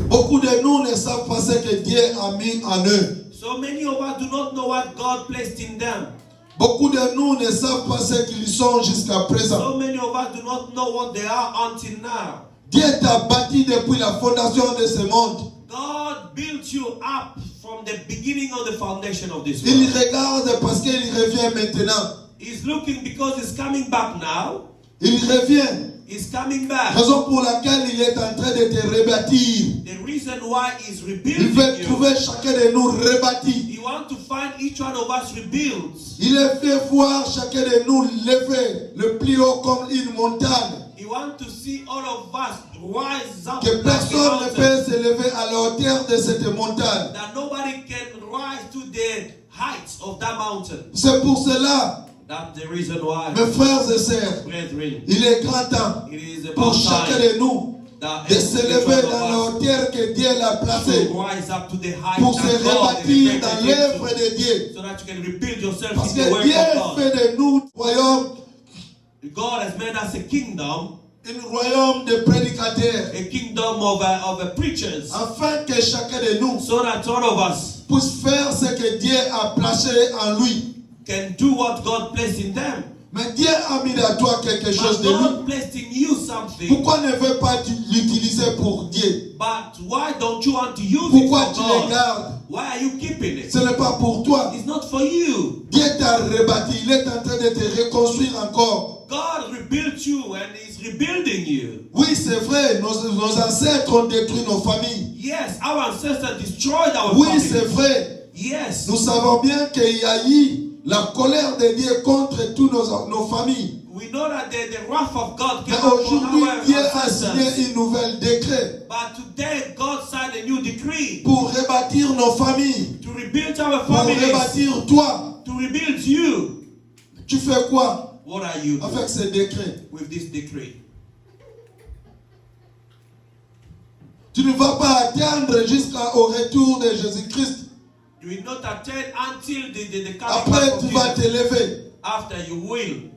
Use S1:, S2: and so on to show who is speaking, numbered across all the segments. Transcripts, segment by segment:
S1: Beaucoup de nous ne savent pas ce que Dieu a mis en eux.
S2: So many of us do not know what God placed in them.
S1: Beaucoup de nous ne savent pas ce qu'ils sont jusqu'à présent.
S2: So many of us do not know what they are until now.
S1: Dieu t'a bâti depuis la fondation de ce monde.
S2: God built you up from the beginning of the foundation of this
S1: Il
S2: world.
S1: regarde parce qu'il revient maintenant.
S2: He's looking because he's coming back now.
S1: Il revient.
S2: He's coming back.
S1: Raison pour laquelle il est en train de te rebâtir.
S2: The reason why he's
S1: Il
S2: rebuilding
S1: veut
S2: you,
S1: trouver chacun de nous rebâtis.
S2: he wants to find each one of us rebuilt.
S1: Il fait voir chacun de nous lever le plus haut comme une montagne.
S2: He wants to see all of us rise up
S1: Que
S2: like a
S1: personne ne
S2: mountain.
S1: peut s'élever à la hauteur de cette montagne.
S2: That nobody can rise to the heights of that mountain.
S1: C'est pour cela,
S2: That's the reason why,
S1: mes frères et sœurs,
S2: brethren,
S1: il est grand temps
S2: it is
S1: pour
S2: about
S1: chacun
S2: time
S1: de nous
S2: that
S1: de
S2: each
S1: s'élever
S2: one
S1: dans la
S2: of us
S1: hauteur que Dieu l'a placée
S2: should rise up to the height
S1: pour se
S2: that God
S1: rebâtir
S2: is
S1: dans
S2: expected
S1: l'œuvre
S2: to,
S1: de Dieu.
S2: so that you can rebuild yourself
S1: Parce
S2: in the
S1: que
S2: work
S1: Dieu
S2: of God.
S1: fait de nous royaume,
S2: God has made us a kingdom
S1: de prédicateurs,
S2: a kingdom of preachers,
S1: afin que chacun de nous
S2: so that all of us
S1: puisse faire ce que Dieu a placé en lui.
S2: can do what God placed in them.
S1: Mais Dieu a mis à toi quelque chose
S2: But
S1: de lui.
S2: God placed in you something.
S1: Pourquoi ne veux pas l'utiliser pour Dieu?
S2: But why don't you want to use
S1: Pourquoi
S2: it
S1: tu
S2: for
S1: le
S2: God?
S1: gardes?
S2: Why are you keeping it?
S1: Ce n'est pas pour toi.
S2: It's not for you.
S1: Dieu t'a rebâti. Il est en train de te reconstruire encore.
S2: God rebuilt you and is rebuilding you.
S1: Oui, c'est vrai. Nos ancêtres ont détruit nos familles.
S2: Yes, our ancestors destroyed our
S1: Oui,
S2: family.
S1: c'est vrai.
S2: Yes,
S1: Nous savons bien qu'il y a eu la colère de Dieu contre toutes nos familles.
S2: we know that the wrath of God
S1: Mais
S2: came upon
S1: aujourd'hui,
S2: our
S1: Dieu a signé
S2: ancestors.
S1: une nouvelle décret
S2: But today, God signed a new decree
S1: pour rebâtir nos familles,
S2: to rebuild our
S1: pour
S2: families,
S1: rebâtir toi.
S2: to rebuild you.
S1: Tu fais quoi
S2: What are you doing
S1: avec ce décret?
S2: with this decree?
S1: Tu ne vas pas attendre jusqu'au retour de Jésus-Christ.
S2: You will not attend until the coming back
S1: Après,
S2: of
S1: tu vas
S2: Jesus.
S1: te lever.
S2: After you will.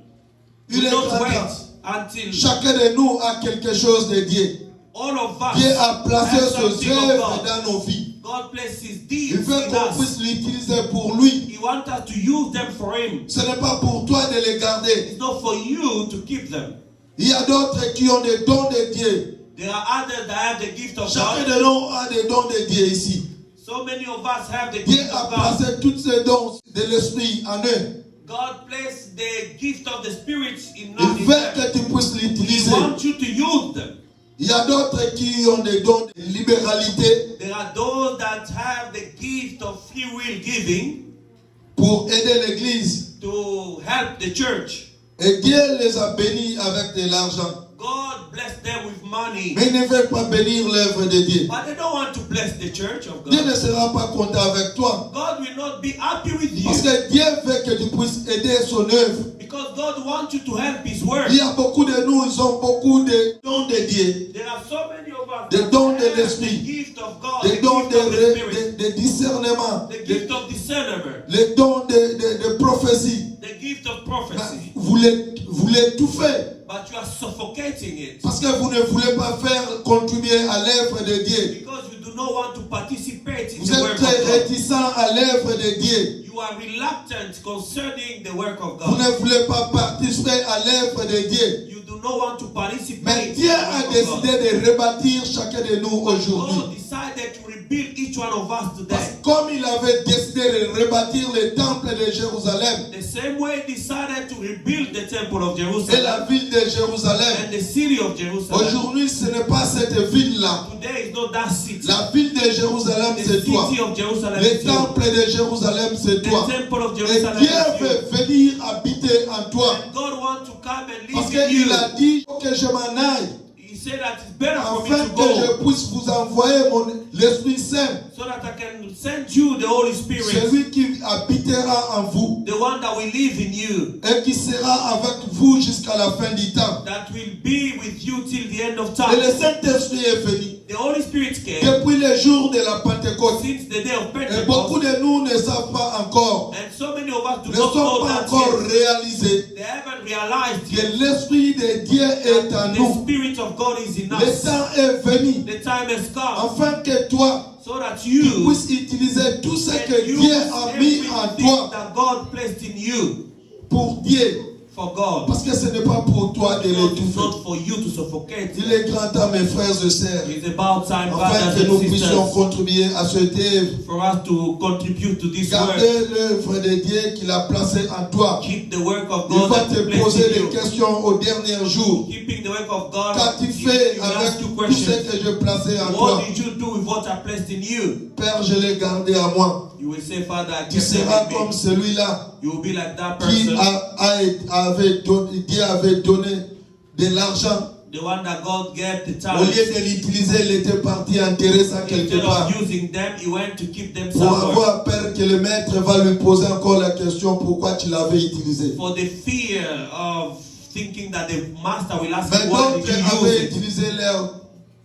S1: Il
S2: You
S1: est
S2: not
S1: grand
S2: wait
S1: temps.
S2: until
S1: Chacun de nous a quelque chose de Dieu.
S2: all of us
S1: Dieu a placé
S2: have
S1: ses
S2: something of
S1: œuvres
S2: God.
S1: dans nos vies.
S2: God places His
S1: Il
S2: deeds
S1: veut
S2: in
S1: qu'on
S2: us.
S1: puisse l'utiliser pour lui.
S2: He wants us to use them for Him.
S1: Ce n'est pas pour toi de les garder.
S2: It's not for you to keep them.
S1: Il y a d'autres qui ont des dons de Dieu.
S2: There are others that have the gift of
S1: Chacun
S2: God.
S1: de nous a des dons de Dieu ici.
S2: So many of us have the
S1: Dieu
S2: gift
S1: a
S2: of God.
S1: placé tous ces dons de l'esprit en eux.
S2: God placed the gift of the Spirit in
S1: Il veut
S2: them.
S1: que tu puisses
S2: He
S1: l'utiliser.
S2: wants you to use them.
S1: Il y a d'autres qui ont des dons de libéralité
S2: There are those that have the gift of free will giving
S1: pour aider l'église.
S2: to help the church.
S1: Et Dieu les a bénis avec de l'argent.
S2: God bless them with money.
S1: Mais il ne veut pas bénir l'œuvre de Dieu.
S2: But they don't want to bless the church of
S1: Dieu ne
S2: God.
S1: sera pas content avec toi.
S2: God will not be happy with
S1: Parce
S2: you.
S1: que Dieu veut que tu puisses aider son œuvre.
S2: Because God wants you to help His work.
S1: Il y a beaucoup de nous, ils ont beaucoup de dons de Dieu.
S2: There are so many of us
S1: Des
S2: that
S1: dons de
S2: have the
S1: l'esprit.
S2: gift of God,
S1: Des
S2: the
S1: dons
S2: gift of the Spirit,
S1: de discernement.
S2: the gift of discernment,
S1: Les dons de prophétie.
S2: the gift of
S1: Mais
S2: prophecy.
S1: vous l'étouffez.
S2: But you are suffocating it
S1: Parce que vous ne voulez pas faire contribuer à l'œuvre de Dieu.
S2: because you do not want to participate in
S1: Vous
S2: the
S1: êtes
S2: work
S1: très
S2: of God.
S1: réticents à l'œuvre de Dieu.
S2: You are reluctant concerning the work of
S1: Vous
S2: God.
S1: ne voulez pas participer à l'œuvre de Dieu.
S2: You do not want to participate
S1: Mais
S2: in
S1: Dieu
S2: the
S1: a
S2: work of
S1: décidé
S2: God.
S1: de rebâtir chacun de nous aujourd'hui.
S2: God decided to rebuild each one of us
S1: Parce
S2: today.
S1: que comme il avait décidé de rebâtir le temple de Jérusalem
S2: The same way He decided to rebuild the temple of
S1: et
S2: Jerusalem
S1: la ville de Jérusalem,
S2: and the city of Jerusalem.
S1: aujourd'hui ce n'est pas cette ville-là.
S2: Today is not that city.
S1: La ville de Jérusalem,
S2: The
S1: c'est toi.
S2: city of Jerusalem
S1: Le
S2: is you.
S1: temple de Jérusalem, c'est
S2: The
S1: toi.
S2: temple of
S1: Et
S2: Jerusalem
S1: Dieu
S2: is you.
S1: veut venir habiter en toi.
S2: And God wants to come and
S1: Parce
S2: live in you.
S1: qu'il a dit, il faut que je m'en aille,
S2: He said that it's better for me
S1: afin
S2: to
S1: que
S2: go
S1: je puisse vous envoyer l'Esprit Saint,
S2: so that I can send you the Holy Spirit,
S1: celui qui habitera en vous
S2: the one that will live in you,
S1: et qui sera avec vous jusqu'à la fin du temps.
S2: that will be with you till the end of
S1: Et
S2: time.
S1: le Saint-Esprit est venu
S2: The Holy Spirit came
S1: depuis le jour de la Pentecôte.
S2: since the day of
S1: Et beaucoup
S2: Pentecost,
S1: de nous ne savent pas encore,
S2: and so many of us do
S1: ne
S2: not
S1: sont
S2: know
S1: pas
S2: that
S1: encore
S2: yet.
S1: réalisé
S2: They haven't realized yet
S1: que l'Esprit de Dieu est en
S2: the
S1: nous.
S2: Spirit of God is in
S1: Le
S2: us.
S1: temps est venu
S2: The time has come
S1: afin que toi,
S2: so that
S1: tu
S2: you
S1: puisses utiliser tout ce
S2: can
S1: que
S2: use
S1: Dieu a mis en
S2: everything
S1: toi
S2: that God placed in you
S1: pour Dieu.
S2: for God.
S1: Parce que ce n'est pas pour toi de
S2: Because it's
S1: l'étouffer.
S2: not for you to suffocate.
S1: Il est grand temps, mes frères et sœurs,
S2: It's about time,
S1: afin
S2: brothers
S1: que nous
S2: and
S1: puissions
S2: sisters,
S1: contribuer à cette œuvre.
S2: for us to contribute to this work.
S1: Gardez l'œuvre de Dieu qu'il a placée en toi.
S2: Keep the work of
S1: Il
S2: God
S1: va
S2: that
S1: te
S2: He placed
S1: poser
S2: in
S1: des
S2: you.
S1: questions au dernier jour.
S2: Keeping the work of God,
S1: Qu'as-tu
S2: He
S1: fait
S2: will
S1: avec
S2: ask you
S1: tout ce
S2: questions.
S1: que je plaçais en
S2: What
S1: toi?
S2: did you do with what I placed in you?
S1: Père, je l'ai gardé à moi.
S2: You will say, Father, I
S1: Tu
S2: kept them
S1: seras
S2: in
S1: comme
S2: me.
S1: celui-là
S2: You will be like that
S1: qui
S2: person,
S1: Dieu avait donné de l'argent.
S2: the one that God gave the
S1: Au lieu
S2: talent.
S1: de l'utiliser, il était parti enterrer ça quelque
S2: Instead
S1: part.
S2: of using them, he went to keep them
S1: Pour
S2: somewhere.
S1: avoir peur que le maître va lui poser encore la question pourquoi tu l'avais utilisé.
S2: For the fear of thinking that the master will ask
S1: Mais
S2: you, what
S1: d'autres
S2: did you
S1: avaient
S2: use it?
S1: utilisé leurs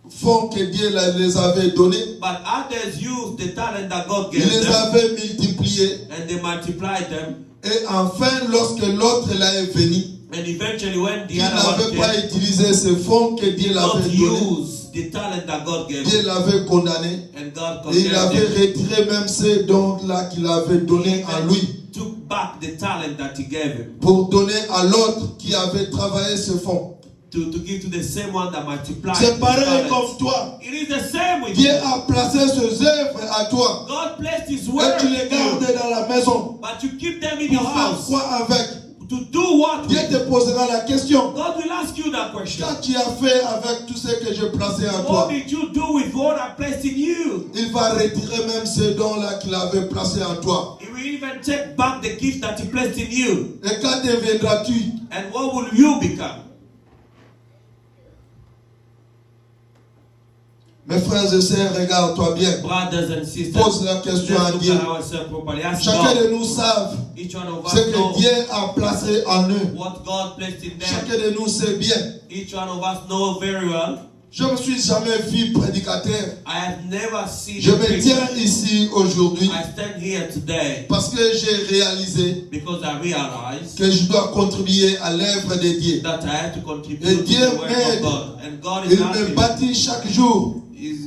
S1: fonds que Dieu les avait donnés.
S2: But others used the talent that God
S1: Il
S2: gave
S1: les
S2: them
S1: avait multipliés.
S2: and they multiplied them.
S1: Et enfin, lorsque l'autre là est venu,
S2: And eventually when the
S1: il
S2: other
S1: n'avait
S2: one
S1: pas
S2: came,
S1: utilisé ces fonds que Dieu
S2: did not
S1: l'avait donnés.
S2: use the talent that God gave
S1: Dieu
S2: him.
S1: l'avait condamné.
S2: And God
S1: Et il
S2: condemned
S1: avait
S2: him.
S1: retiré même ces dons-là qu'il avait donnés à lui
S2: Took back the talent that he gave him
S1: pour donner à l'autre qui avait travaillé ce fonds.
S2: to give to the same one that multiplied
S1: C'est
S2: his
S1: pareil
S2: talents.
S1: comme toi.
S2: It is the same with
S1: Dieu
S2: you.
S1: a placé ses œuvres à toi
S2: God placed his
S1: et
S2: word
S1: tu
S2: in
S1: les gardes
S2: you,
S1: dans la maison.
S2: but you keep them in your
S1: Pour faire
S2: house.
S1: quoi avec?
S2: To do what
S1: Dieu
S2: with?
S1: te posera la question.
S2: God will ask you that question.
S1: Qu'as tu as fait avec tout ce que je plaçais en toi?
S2: What did you do with what I placed in you?
S1: Il va retirer même ces dons-là qu'il avait placés en toi.
S2: He will even take back the gift that he placed in you.
S1: Et quand deviendras-tu?
S2: And what will you become?
S1: Mes frères et sœurs, regarde-toi bien.
S2: Brothers and sisters,
S1: Pose la question à
S2: let's look
S1: Dieu.
S2: at ourselves properly. Ask
S1: Chacun
S2: God.
S1: de nous savent
S2: Each one of
S1: ce
S2: us
S1: que
S2: knows
S1: Dieu a placé en eux.
S2: what God placed in them.
S1: Chacun de nous sait bien.
S2: Each one of us know very well.
S1: Je ne me suis jamais vu prédicateur.
S2: I have never seen
S1: Je
S2: a
S1: me
S2: preacher.
S1: tiens ici aujourd'hui
S2: I stand here today
S1: parce que j'ai réalisé
S2: because I realize
S1: que je dois contribuer à l'œuvre de Dieu.
S2: that I have to contribute
S1: Et
S2: to
S1: Dieu
S2: the work
S1: m'aide.
S2: of God. And God is
S1: Il me
S2: helping me.
S1: bâtit chaque jour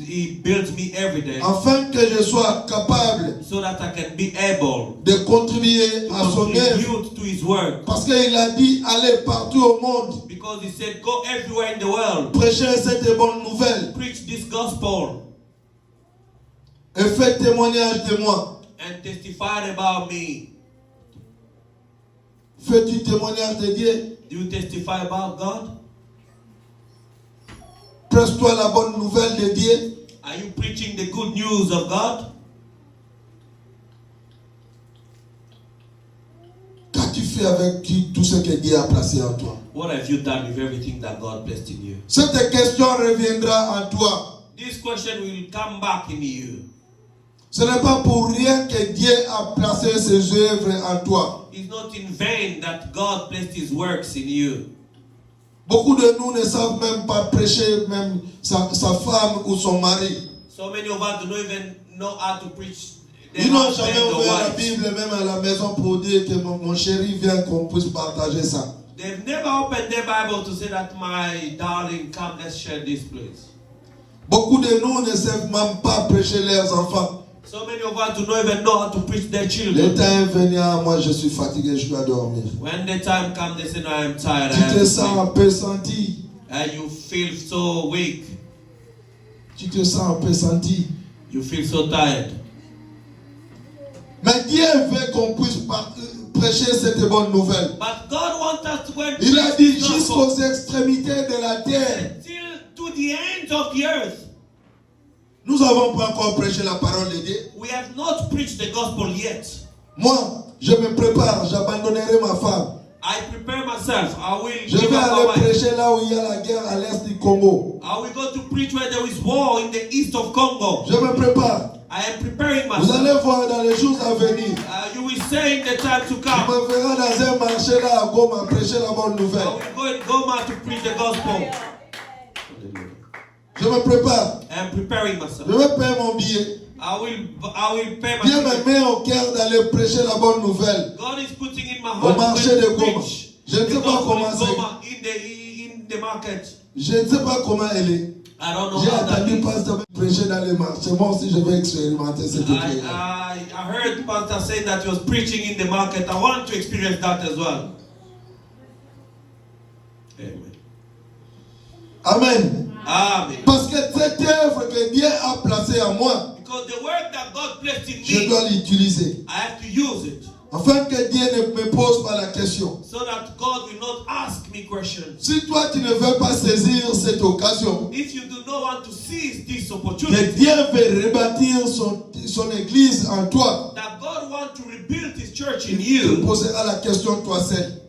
S2: He builds me every day
S1: afin que je sois capable
S2: so that I can be able
S1: de contribuer
S2: to
S1: à son œuvre.
S2: contribute to His work.
S1: Parce qu'il a dit, allez partout au monde,
S2: Because He said, go everywhere in the world,
S1: prêchez cette bonne nouvelle
S2: preach this gospel,
S1: et faites témoignage de moi.
S2: and testify about me.
S1: Fais-tu témoignage de Dieu?
S2: Do you testify about God?
S1: Presse-toi la bonne nouvelle de Dieu.
S2: Are you preaching the good news of God?
S1: Qu'as-tu fait avec tout ce que Dieu a placé en toi?
S2: What have you done with everything that God placed in you?
S1: Cette question reviendra en toi.
S2: This question will come back in you.
S1: Ce n'est pas pour rien que Dieu a placé ses œuvres en toi.
S2: It's not in vain that God placed His works in you.
S1: Beaucoup de nous ne savent même pas prêcher même sa femme ou son mari.
S2: So many of us do not even know how to preach their
S1: Ils n'ont
S2: husband
S1: jamais
S2: or
S1: ouvert la
S2: wife.
S1: Bible même à la maison pour dire que mon chéri vient qu'on puisse partager ça.
S2: They've never opened their Bible to say that my darling, come, let's share this place.
S1: Beaucoup de nous ne savent même pas prêcher leurs enfants.
S2: So many of us do not even know how to preach their
S1: Le
S2: children.
S1: temps est venu, moi je suis fatigué, je dois dormir.
S2: When the time comes, they say, no, I'm tired. I
S1: Tu
S2: have
S1: te
S2: to
S1: sens
S2: sleep.
S1: un peu senti.
S2: And you feel so weak.
S1: Tu te sens un peu senti.
S2: You feel so tired.
S1: Mais Dieu veut qu'on puisse prêcher cette bonne nouvelle.
S2: But God wants us to go and
S1: Il a
S2: preach
S1: dit
S2: this gospel
S1: jusqu'aux extrémités de la terre.
S2: till to the ends of the earth.
S1: Nous n'avons pas encore prêché la parole de Dieu.
S2: We have not preached the gospel yet.
S1: Moi, je me prépare, j'abandonnerai ma femme.
S2: I prepare myself. I will
S1: Je
S2: give
S1: vais
S2: up
S1: aller
S2: my wife.
S1: prêcher là où il y a la guerre à l'est du Congo.
S2: I will go to preach where there is war in the east of Congo.
S1: Je me prépare.
S2: I am preparing
S1: Vous
S2: myself.
S1: allez voir dans les jours à venir.
S2: You will say in the time to
S1: Tu
S2: come,
S1: me verras dans un marché là à Goma prêcher la bonne
S2: I
S1: nouvelle.
S2: will go in Goma to preach the gospel.
S1: Je me prépare.
S2: I am preparing
S1: Je
S2: myself.
S1: vais payer mon billet.
S2: I will pay
S1: Dieu
S2: my
S1: me met au cœur d'aller prêcher la bonne nouvelle
S2: God is putting in my
S1: au
S2: heart
S1: marché
S2: to
S1: de Goma.
S2: preach
S1: Je ne
S2: the
S1: sais pas
S2: gospel
S1: comment
S2: in
S1: c'est.
S2: Goma, in the market.
S1: Je ne sais pas comment elle est.
S2: I don't know
S1: J'ai
S2: how that
S1: entendu
S2: is.
S1: pasteur prêcher dans les marchés. Moi aussi, je vais expérimenter cette prière.
S2: I heard Pastor say that he was preaching in the market. I want to experience that as well. Amen.
S1: Amen.
S2: Amen.
S1: Parce que cette œuvre que Dieu a placée en moi,
S2: Because the work that God placed in
S1: je
S2: me,
S1: dois l'utiliser.
S2: I have to use it.
S1: Afin que Dieu ne me pose pas la question.
S2: So that God will not ask me questions.
S1: Si toi tu ne veux pas saisir cette occasion,
S2: If you do not want to seize this
S1: que
S2: opportunity,
S1: Dieu veut rebâtir son église en toi,
S2: that God wants to rebuild His church in
S1: il te
S2: you,
S1: posera la question toi seul.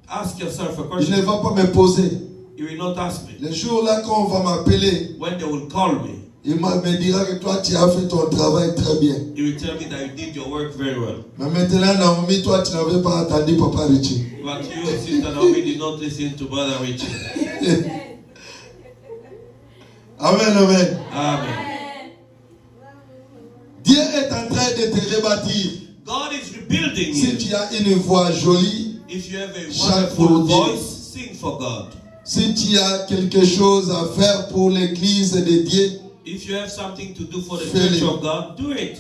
S2: ask yourself a
S1: Il
S2: question.
S1: ne va pas me poser.
S2: You will not ask me.
S1: Le jour là quand on va m'appeler,
S2: When they will call me,
S1: il me dira que toi tu as fait ton travail très bien.
S2: He will tell me that you did your work very well.
S1: Mais maintenant Naomi, toi tu n'avais pas attendu Papa Richie.
S2: But you, Sister Naomi, did not listen to Brother Richie.
S1: Amen, amen.
S2: Amen.
S1: Dieu est en train de te rebâtir.
S2: God is rebuilding
S1: Si
S2: you.
S1: tu as une voix jolie,
S2: If you have a
S1: Chante
S2: wonderful
S1: pour Dieu.
S2: voice, sing for God.
S1: si tu as quelque chose à faire pour l'église de Dieu,
S2: If you have something to do for the
S1: Fais-le.
S2: church of God, do it.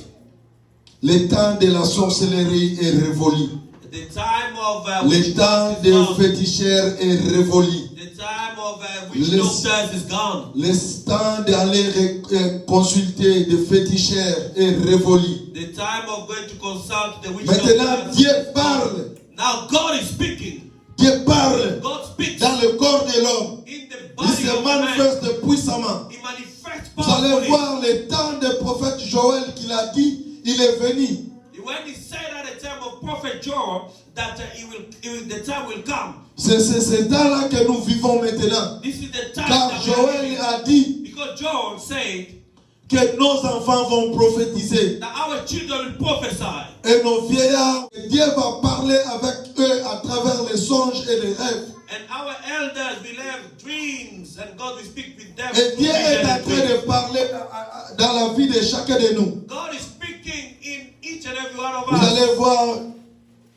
S1: le temps de la sorcellerie est révolu.
S2: The time of
S1: Le temps
S2: witchcraft is
S1: des
S2: gone.
S1: féticheurs est révolu.
S2: The time of witch
S1: Le-
S2: doctors is gone.
S1: Le temps d'aller consulter des féticheurs est révolu.
S2: The time of going to consult the witch
S1: Maintenant,
S2: doctors
S1: Dieu
S2: is gone.
S1: parle.
S2: Now God is speaking.
S1: Dieu parle
S2: God speaks
S1: dans le corps de l'homme.
S2: in the
S1: Il
S2: body
S1: se
S2: of man.
S1: manifeste puissamment.
S2: He manifests
S1: Vous allez
S2: powerfully.
S1: voir le temps du prophète Joël qu'il a dit, il est venu.
S2: When he said at the time of Prophet Joel that the time will come.
S1: C'est ce temps-là que nous vivons maintenant.
S2: This is the time
S1: Car
S2: that we are
S1: Joël
S2: living.
S1: a dit
S2: Because Joel said
S1: que nos enfants vont prophétiser
S2: that our children will prophesy.
S1: et nos vieillards, Dieu va parler avec eux à travers les songes et les rêves.
S2: And our elders will have dreams and God will speak with them.
S1: Et
S2: through
S1: Dieu est
S2: vision
S1: en
S2: and
S1: train de
S2: dreams.
S1: parler dans la vie de chacun de nous.
S2: God is speaking in each and every one of
S1: Vous
S2: us.
S1: allez voir,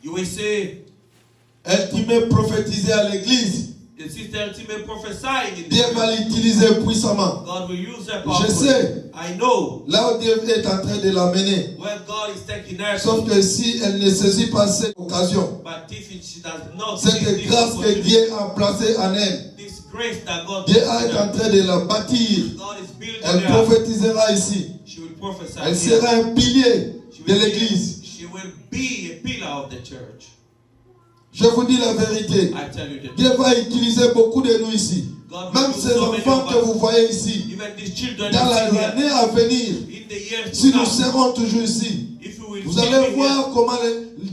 S2: You will say,
S1: elle qui m'est prophétisé à l'église.
S2: the sister Timmy prophesying in
S1: Dieu
S2: this.
S1: va l'utiliser puissamment.
S2: God will use her
S1: Je
S2: powerfully.
S1: sais,
S2: I know
S1: là où Dieu est en train de l'amener.
S2: where God is taking her.
S1: Sauf que si elle ne saisit pas cette occasion,
S2: But if she does not see
S1: cette
S2: this
S1: grâce que
S2: opportunity,
S1: Dieu a placée en elle,
S2: this grace that God
S1: Dieu
S2: gives
S1: est en
S2: her,
S1: train de la bâtir.
S2: God is building
S1: Elle
S2: her.
S1: prophétisera ici.
S2: She will prophesy.
S1: Elle
S2: here.
S1: sera un pilier
S2: She
S1: de
S2: will
S1: l'église.
S2: She will be a pillar of the church.
S1: Je vous dis la vérité.
S2: I tell you the truth.
S1: Dieu va utiliser beaucoup de nous ici.
S2: God will
S1: Même
S2: use
S1: ces
S2: so many
S1: enfants
S2: of
S1: que
S2: us.
S1: vous voyez ici.
S2: Even these children
S1: Dans
S2: you see here,
S1: l'année à venir,
S2: in the years
S1: si
S2: to
S1: nous
S2: come,
S1: serons toujours ici,
S2: if you will
S1: vous
S2: still
S1: allez
S2: be
S1: voir comment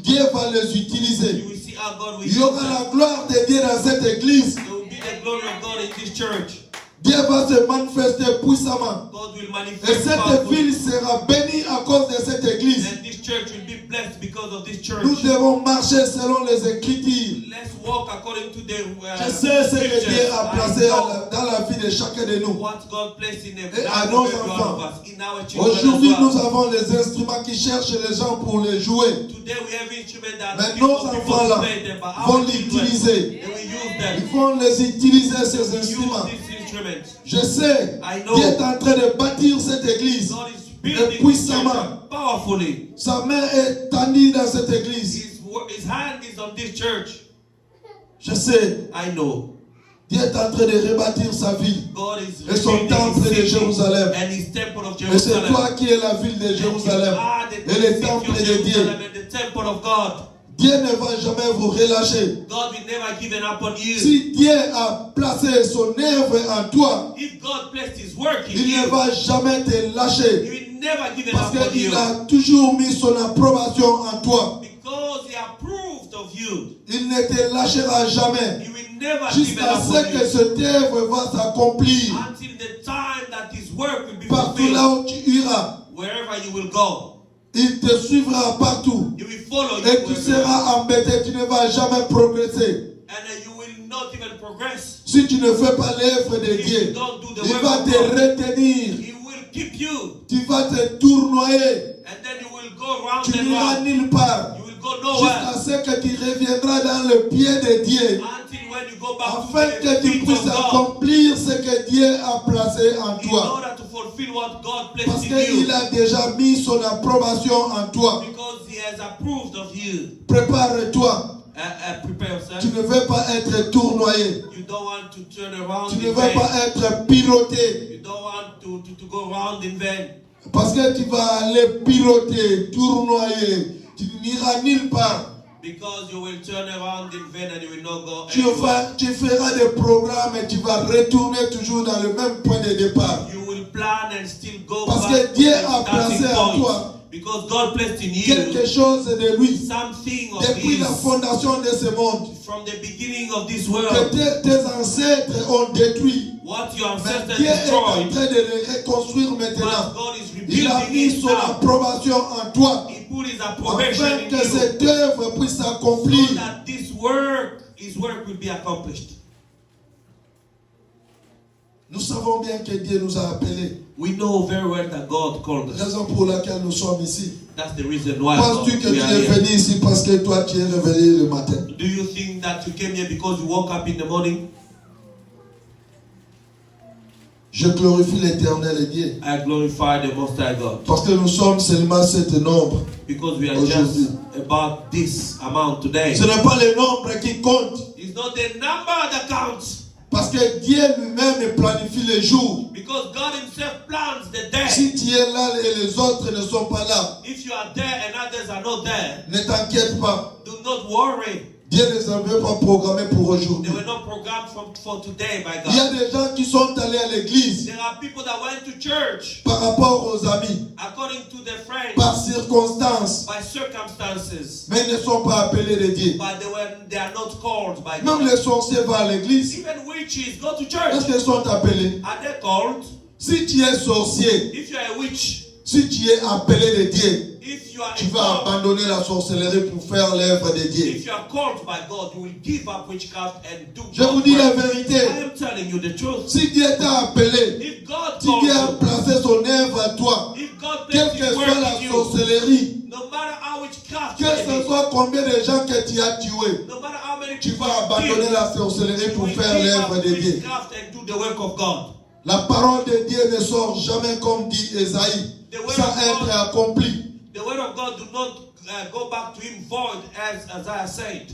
S1: Dieu va les
S2: here,
S1: utiliser.
S2: you will see how God will
S1: Il y
S2: use
S1: aura
S2: them.
S1: la gloire de Dieu dans cette église.
S2: There will be the glory of God in this church.
S1: Dieu va se manifester puissamment.
S2: God will
S1: Et
S2: manifest
S1: cette
S2: powerfully.
S1: ville sera bénie à cause de cette église.
S2: And this church will be blessed because of this church.
S1: Nous devons marcher selon les Écritures.
S2: Let's walk according to the
S1: Je sais ce que
S2: scriptures.
S1: Dieu a
S2: I
S1: placé
S2: know
S1: dans la vie de chacun de nous.
S2: what God placed in the
S1: Et à
S2: life
S1: nos
S2: of every one
S1: enfants.
S2: of us, in our children as
S1: Aujourd'hui, nous
S2: well.
S1: avons les instruments qui cherchent les gens pour les jouer.
S2: Today we have instruments that
S1: Mais
S2: people
S1: nos enfants-là
S2: play them, but
S1: vont
S2: our children,
S1: l'utiliser.
S2: they will use
S1: Ils
S2: them.
S1: vont les utiliser, ces
S2: Use
S1: instruments.
S2: these instruments.
S1: Je sais,
S2: I know.
S1: Dieu est en train de bâtir cette église.
S2: God is building this
S1: puissamment.
S2: church powerfully.
S1: Sa main est tendue dans cette église.
S2: His hand is on this church.
S1: Je sais,
S2: I know.
S1: Dieu est en train de rebâtir sa ville.
S2: God is
S1: Et son
S2: rebuilding
S1: temple
S2: his
S1: de
S2: city
S1: Jérusalem.
S2: and his temple of
S1: Et c'est
S2: Jerusalem.
S1: toi qui es la ville de Jérusalem.
S2: Ah, the
S1: Et le
S2: city
S1: temple
S2: of
S1: de Dieu.
S2: Jerusalem and the temple of God.
S1: Dieu ne va jamais vous relâcher.
S2: God will never give up on you.
S1: Si Dieu a placé son œuvre en toi,
S2: If God placed his work in
S1: il ne
S2: you,
S1: va jamais te
S2: he
S1: lâcher.
S2: will never give
S1: Parce
S2: up on you.
S1: qu'il a toujours mis son approbation en toi.
S2: Because he approved of you.
S1: Il ne te lâchera jamais.
S2: He will never give
S1: Jusqu'à
S2: up
S1: ce
S2: on
S1: que
S2: you.
S1: cette œuvre va s'accomplir.
S2: Until the time that his work will be
S1: Partout là
S2: fulfilled.
S1: où tu iras,
S2: Wherever you will go,
S1: il te suivra partout.
S2: he will follow you.
S1: Et tu
S2: wherever.
S1: seras embêté, tu ne vas jamais progresser.
S2: And you will not even progress.
S1: Si tu ne fais pas l'œuvre de
S2: If you
S1: Dieu,
S2: don't do the
S1: il
S2: work
S1: va
S2: of
S1: te
S2: God,
S1: retenir.
S2: he will keep you.
S1: Tu vas te tournoyer.
S2: And then you will go round
S1: Tu
S2: and
S1: n'iras
S2: round.
S1: nulle part.
S2: You will go nowhere.
S1: Jusqu'à ce que tu reviendras dans le pied de Dieu.
S2: Until when you go back
S1: Afin
S2: to
S1: que
S2: the
S1: tu
S2: feet
S1: puisses
S2: of God.
S1: accomplir ce que Dieu a placé en
S2: In
S1: toi.
S2: order to fulfill what God
S1: Parce
S2: placed in you.
S1: qu'il a déjà mis son approbation en toi.
S2: Because He has approved of you.
S1: Prépare-toi.
S2: Prepare yourself.
S1: Tu ne veux pas être tournoyé.
S2: You don't want to turn around
S1: Tu ne
S2: in
S1: veux
S2: vain.
S1: pas être piloté.
S2: You don't want to go round in vain.
S1: Parce que tu vas aller piloter, tournoyer. Tu n'iras nulle part.
S2: Because you will turn around in vain and you will not go
S1: Tu
S2: anywhere.
S1: feras des programmes et tu vas retourner toujours dans le même point de départ.
S2: You will plan and still go
S1: Parce
S2: back
S1: que Dieu
S2: to the
S1: a placé
S2: starting
S1: en
S2: point.
S1: toi
S2: Because God placed in
S1: quelque
S2: you
S1: chose de lui.
S2: something of
S1: Depuis la
S2: His
S1: fondation de ce monde.
S2: from the beginning of this
S1: Que
S2: world.
S1: tes ancêtres ont détruit.
S2: What your
S1: Mais
S2: ancestors
S1: Dieu est en
S2: destroyed,
S1: train de les reconstruire
S2: but
S1: maintenant.
S2: God is
S1: Il a
S2: rebuilding
S1: mis
S2: it
S1: son
S2: now.
S1: approbation en toi.
S2: He put His approbation
S1: Afin
S2: in
S1: que
S2: you
S1: cette œuvre puisse
S2: so
S1: s'accomplir.
S2: that His work will be accomplished.
S1: Nous savons bien que Dieu nous a appelés.
S2: We know very well that God called us.
S1: Raison pour laquelle nous sommes ici.
S2: That's the reason why
S1: Penses-tu que
S2: we
S1: tu
S2: are
S1: es
S2: here.
S1: venu ici parce que toi tu es réveillé le matin?
S2: Do you think that you came here because you woke up in the morning?
S1: Je glorifie l'Éternel Dieu.
S2: I glorify the Most High God.
S1: Parce que nous sommes seulement cet nombre.
S2: Because we are
S1: Aujourd'hui.
S2: just about this amount today.
S1: Ce n'est pas le nombre qui compte.
S2: It's not the number that counts.
S1: Parce que Dieu lui-même planifie les jours.
S2: Because God Himself plans the day.
S1: Si tu es là et les autres ne sont pas là,
S2: If you are there and others are not there,
S1: ne t'inquiète pas.
S2: do not worry.
S1: Dieu ne les avait pas programmés pour
S2: They
S1: aujourd'hui.
S2: were not programmed for today by
S1: Il y a
S2: God.
S1: des gens qui sont allés à l'église
S2: There are people that went to church
S1: par rapport aux amis,
S2: according to their friends,
S1: par circonstances,
S2: by circumstances,
S1: mais ne sont pas appelés de Dieu.
S2: but they are not called by
S1: Même
S2: God.
S1: les sorciers vont à l'église.
S2: Even witches go to
S1: Est-ce
S2: church.
S1: qu'ils sont appelés?
S2: Are they called?
S1: Si tu es sorcier,
S2: If you are a witch,
S1: si tu es appelé de Dieu,
S2: if you are
S1: tu
S2: a
S1: vas
S2: God,
S1: abandonner la sorcellerie pour faire l'œuvre de Dieu.
S2: if you are called by God, you will give up witchcraft and do
S1: Je vous
S2: God's
S1: dis la
S2: work.
S1: vérité.
S2: I am telling you the truth.
S1: Si Dieu t'a appelé,
S2: If God
S1: si
S2: calls
S1: Dieu a
S2: you,
S1: placé son œuvre à toi,
S2: if God
S1: quelle
S2: places
S1: que
S2: His
S1: soit
S2: work
S1: la
S2: in you,
S1: sorcellerie,
S2: no matter how witchcraft
S1: que
S2: may
S1: ce
S2: be,
S1: soit combien de gens que tu as tués,
S2: no matter how many
S1: tu
S2: people
S1: vas
S2: you
S1: abandonner
S2: kill,
S1: la sorcellerie
S2: you
S1: pour
S2: will
S1: faire
S2: give
S1: l'œuvre
S2: up
S1: de Dieu.
S2: witchcraft and do the work of God.
S1: La parole de Dieu ne sort jamais comme dit Esaïe, sans être accomplie.
S2: The word of God do not go back to Him void, as Isaiah said.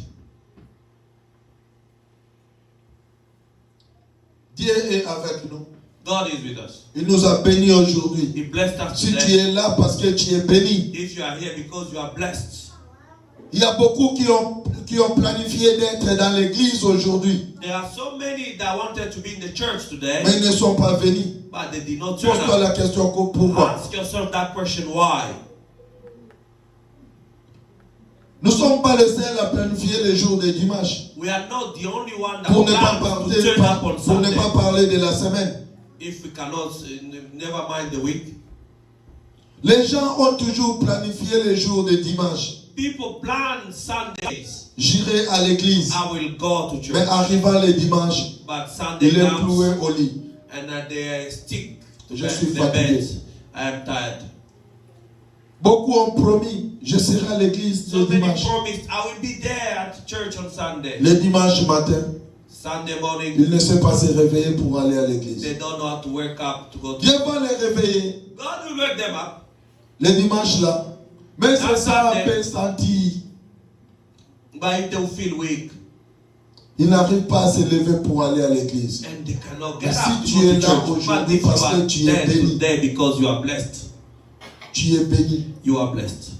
S1: Dieu est avec nous.
S2: God is with us.
S1: Il nous a bénis aujourd'hui.
S2: He blessed us
S1: Si tu
S2: today.
S1: es là parce que tu es béni,
S2: If you are here because you are blessed,
S1: il y a beaucoup qui ont planifié d'être dans l'église aujourd'hui,
S2: there are so many that wanted to be in the church today,
S1: mais ils ne sont pas venus.
S2: but they did not turn
S1: Pose-toi
S2: up.
S1: la question pourquoi.
S2: Ask yourself that question: why?
S1: Nous ne sommes pas les seuls à planifier les jours de dimanche.
S2: We are not the only one that
S1: Pour ne pas
S2: plans to turn up on
S1: pour ne
S2: Sunday.
S1: pas parler de la semaine.
S2: If we cannot, never mind the week.
S1: Les gens ont toujours planifié les jours de dimanche.
S2: People plan Sundays.
S1: J'irai à l'église.
S2: I will go to
S1: Mais
S2: church,
S1: arrivant le dimanche,
S2: but Sunday
S1: il est cloué
S2: comes
S1: au lit.
S2: and they stick to
S1: Je suis
S2: the
S1: fatigué.
S2: bed. I am tired.
S1: Beaucoup ont promis, je serai à l'église
S2: So
S1: le
S2: many
S1: dimanche.
S2: promised I will be there at church on Sunday.
S1: Le dimanche matin,
S2: Sunday morning,
S1: il ne sait pas se réveiller pour aller à l'église.
S2: they don't know how to wake up to go to.
S1: Dieu va les réveiller
S2: God will wake them up.
S1: le dimanche là. Mais c'est
S2: That
S1: ça
S2: Sunday.
S1: un peu senti.
S2: But if they feel weak
S1: Il n'arrive pas à se lever pour aller à l'église.
S2: and they cannot get
S1: Si
S2: up to
S1: tu
S2: go
S1: es
S2: to
S1: là
S2: church,
S1: aujourd'hui
S2: but if you
S1: parce que
S2: are
S1: tu es
S2: there
S1: béni.
S2: today because you are blessed,
S1: Tu es béni.
S2: you are blessed.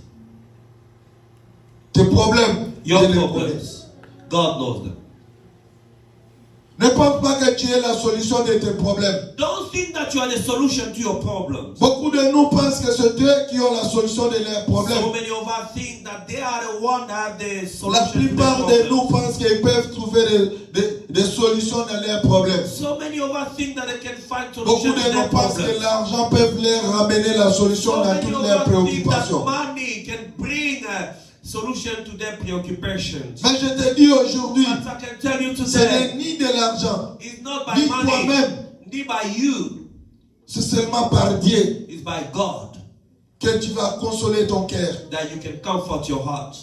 S1: Tes problèmes,
S2: Your
S1: Dieu les connaît.
S2: problems, God knows them.
S1: Ne pense pas que tu es la solution de tes problèmes.
S2: Don't think that you are the solution to your problems.
S1: Beaucoup de nous pensent que c'est eux qui ont la solution de leurs problèmes.
S2: So many of us think that they are the one that have the
S1: La
S2: solution to
S1: plupart
S2: their
S1: de
S2: problems.
S1: nous pensent qu'ils peuvent trouver des solutions dans leurs problèmes.
S2: So many of us think that they can find
S1: Beaucoup
S2: solutions to
S1: de
S2: their
S1: nous pensent que
S2: problems.
S1: l'argent peut leur ramener la solution
S2: So
S1: dans
S2: many
S1: toutes
S2: of
S1: leurs
S2: us think that
S1: préoccupations.
S2: money can bring a solution to their preoccupations.
S1: Mais je te dis aujourd'hui,
S2: But I can tell you
S1: ce
S2: today,
S1: n'est ni de l'argent,
S2: it's not by
S1: ni
S2: money,
S1: toi-même,
S2: ni by you,
S1: C'est seulement par Dieu
S2: It's by God
S1: que tu vas consoler ton cœur.
S2: that you can comfort your heart.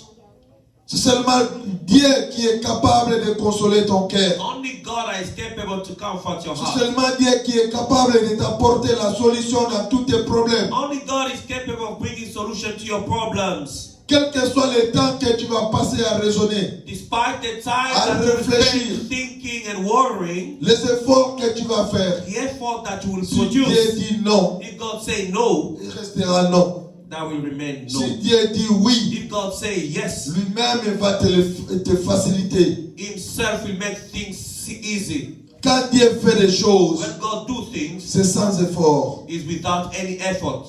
S1: C'est seulement Dieu qui est capable de consoler ton cœur.
S2: Only God is capable to comfort your
S1: C'est
S2: heart.
S1: seulement Dieu qui est capable de t'apporter la solution dans tous tes problèmes.
S2: Only God is capable of bringing solution to your problems.
S1: Quel que soit le temps que tu vas passer à raisonner,
S2: Despite the time
S1: À
S2: that you
S1: réfléchir.
S2: spend thinking and worrying,
S1: les efforts que tu vas faire,
S2: the effort that you will
S1: si Dieu
S2: produce,
S1: dit non,
S2: if God say no,
S1: il restera non.
S2: that will remain no.
S1: Si Dieu dit oui,
S2: If God say yes,
S1: lui-même il va te faciliter.
S2: Himself will make things easy.
S1: Quand Dieu fait des choses,
S2: When God do things,
S1: c'est sans effort.
S2: it's without any effort.